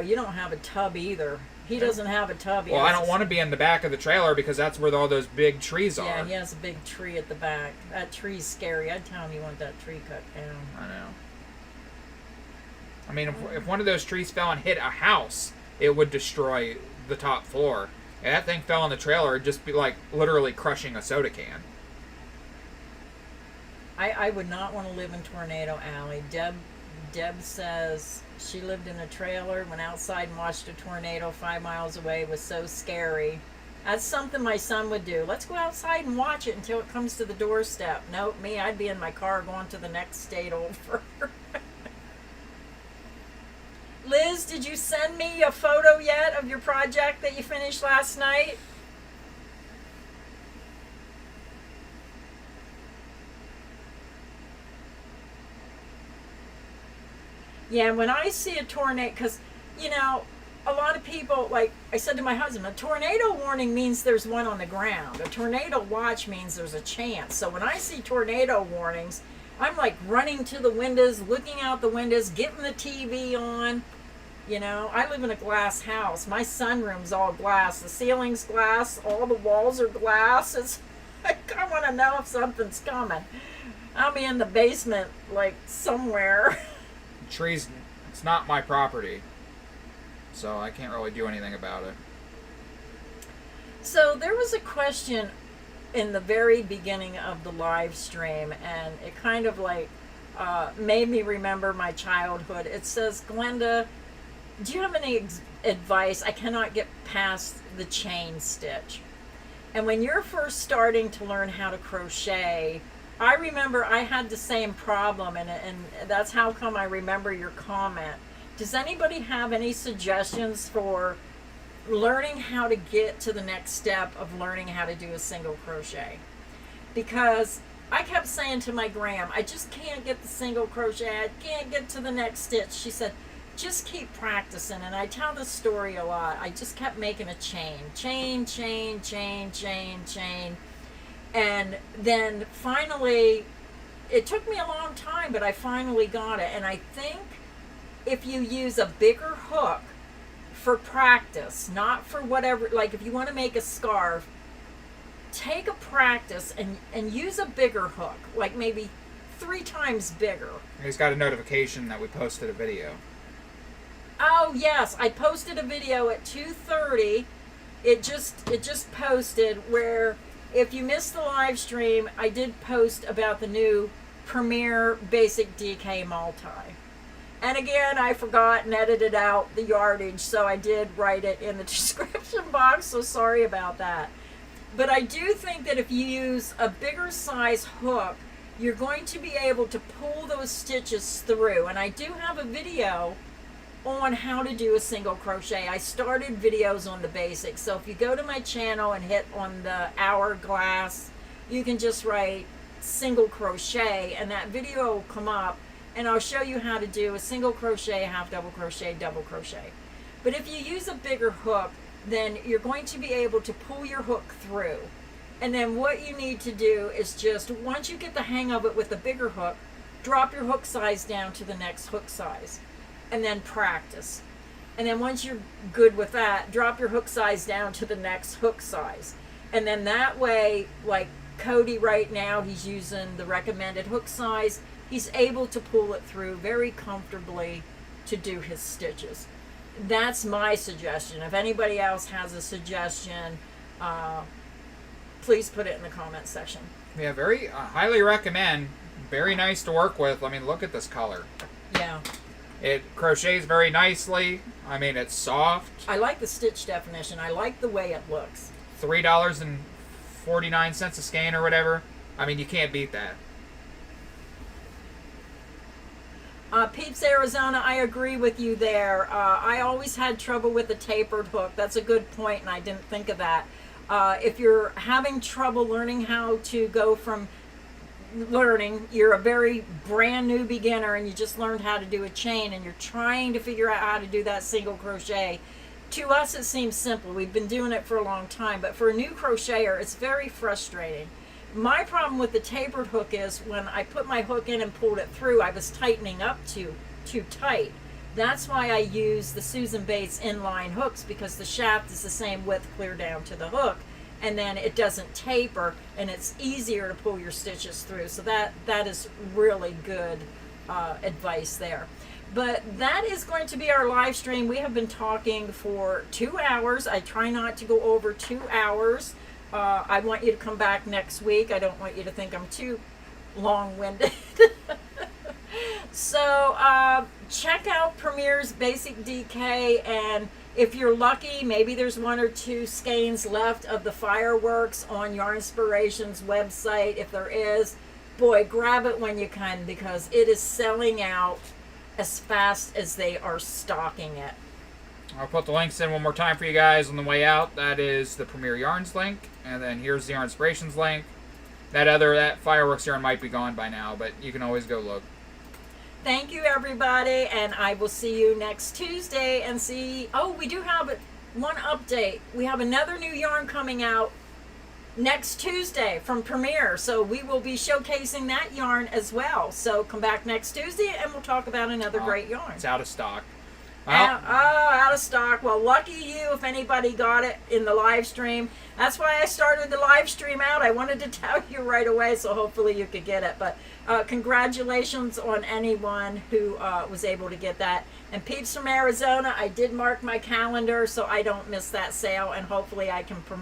you don't have a tub either. He doesn't have a tub. Well, I don't want to be in the back of the trailer because that's where all those big trees are. Yeah, he has a big tree at the back. That tree's scary. I'd tell him you want that tree cut down. I know. I mean, if one of those trees fell and hit a house, it would destroy the top floor. And that thing fell on the trailer, it'd just be like literally crushing a soda can. I would not want to live in Tornado Alley. Deb says she lived in a trailer, went outside and watched a tornado 5 miles away. It was so scary. That's something my son would do. Let's go outside and watch it until it comes to the doorstep. Nope, me, I'd be in my car going to the next state over. Liz, did you send me a photo yet of your project that you finished last night? Yeah, when I see a tornado, because, you know, a lot of people, like I said to my husband, a tornado warning means there's one on the ground. A tornado watch means there's a chance. So when I see tornado warnings, I'm like running to the windows, looking out the windows, getting the TV on. You know, I live in a glass house. My sunroom's all glass. The ceiling's glass. All the walls are glass. It's, I want to know if something's coming. I'll be in the basement, like, somewhere. Trees, it's not my property, so I can't really do anything about it. So there was a question in the very beginning of the live stream, and it kind of like made me remember my childhood. It says, Glenda, do you have any advice? I cannot get past the chain stitch. And when you're first starting to learn how to crochet, I remember I had the same problem, and that's how come I remember your comment. Does anybody have any suggestions for learning how to get to the next step of learning how to do a single crochet? Because I kept saying to my gram, I just can't get the single crochet. I can't get to the next stitch. She said, just keep practicing. And I tell this story a lot. I just kept making a chain. And then finally, it took me a long time, but I finally got it. And I think if you use a bigger hook for practice, not for whatever, like if you want to make a scarf, take a practice and use a bigger hook, like maybe 3 times bigger. He's got a notification that we posted a video. Oh yes, I posted a video at 2:30. It just posted, where if you missed the live stream, I did post about the new Premier Basic DK Multi. And again, I forgot and edited out the yardage, so I did write it in the description box, so sorry about that. But I do think that if you use a bigger size hook, you're going to be able to pull those stitches through. And I do have a video on how to do a single crochet. I started videos on the basics, so if you go to my channel and hit on the hourglass, you can just write single crochet and that video will come up, and I'll show you how to do a single crochet, half double crochet, double crochet. But if you use a bigger hook, then you're going to be able to pull your hook through. And then what you need to do is just, once you get the hang of it with the bigger hook, drop your hook size down to the next hook size. And then practice. And then once you're good with that, drop your hook size down to the next hook size. And then that way, like Cody right now, he's using the recommended hook size. He's able to pull it through very comfortably to do his stitches. That's my suggestion. If anybody else has a suggestion, please put it in the comment section. Yeah, very highly recommend. Very nice to work with. I mean, look at this color. Yeah. It crochets very nicely. I mean, it's soft. I like the stitch definition. I like the way it looks. $3.49 a skein or whatever. I mean, you can't beat that. Peeps Arizona, I agree with you there. I always had trouble with the tapered hook. That's a good point, and I didn't think of that. If you're having trouble learning how to go from you're a very brand new beginner and you just learned how to do a chain and you're trying to figure out how to do that single crochet, to us it seems simple. We've been doing it for a long time, but for a new crocheter, it's very frustrating. My problem with the tapered hook is when I put my hook in and pulled it through, I was tightening up too tight. That's why I use the Susan Bates inline hooks, because the shaft is the same width clear down to the hook, and then it doesn't taper, and it's easier to pull your stitches through. So that is really good advice there. But that is going to be our live stream. We have been talking for 2 hours. I try not to go over 2 hours. I want you to come back next week. I don't want you to think I'm too long-winded. So check out Premier's Basic DK, and if you're lucky, maybe there's 1 or 2 skeins left of the fireworks on Yarnspiration's website. If there is, boy, grab it when you can, because it is selling out as fast as they are stocking it. I'll put the links in one more time for you guys on the way out. That is the Premier Yarns link, and then here's the Yarnspirations link. That fireworks yarn might be gone by now, but you can always go look. Thank you, everybody, and I will see you next Tuesday. And we do have one update. We have another new yarn coming out next Tuesday from Premier, so we will be showcasing that yarn as well. So come back next Tuesday, and we'll talk about another great yarn. It's out of stock. Out of stock. Well, lucky you if anybody got it in the live stream. That's why I started the live stream out. I wanted to tell you right away, so hopefully you could get it. But congratulations on anyone who was able to get that. And peeps from Arizona, I did mark my calendar so I don't miss that sale, and hopefully I can promote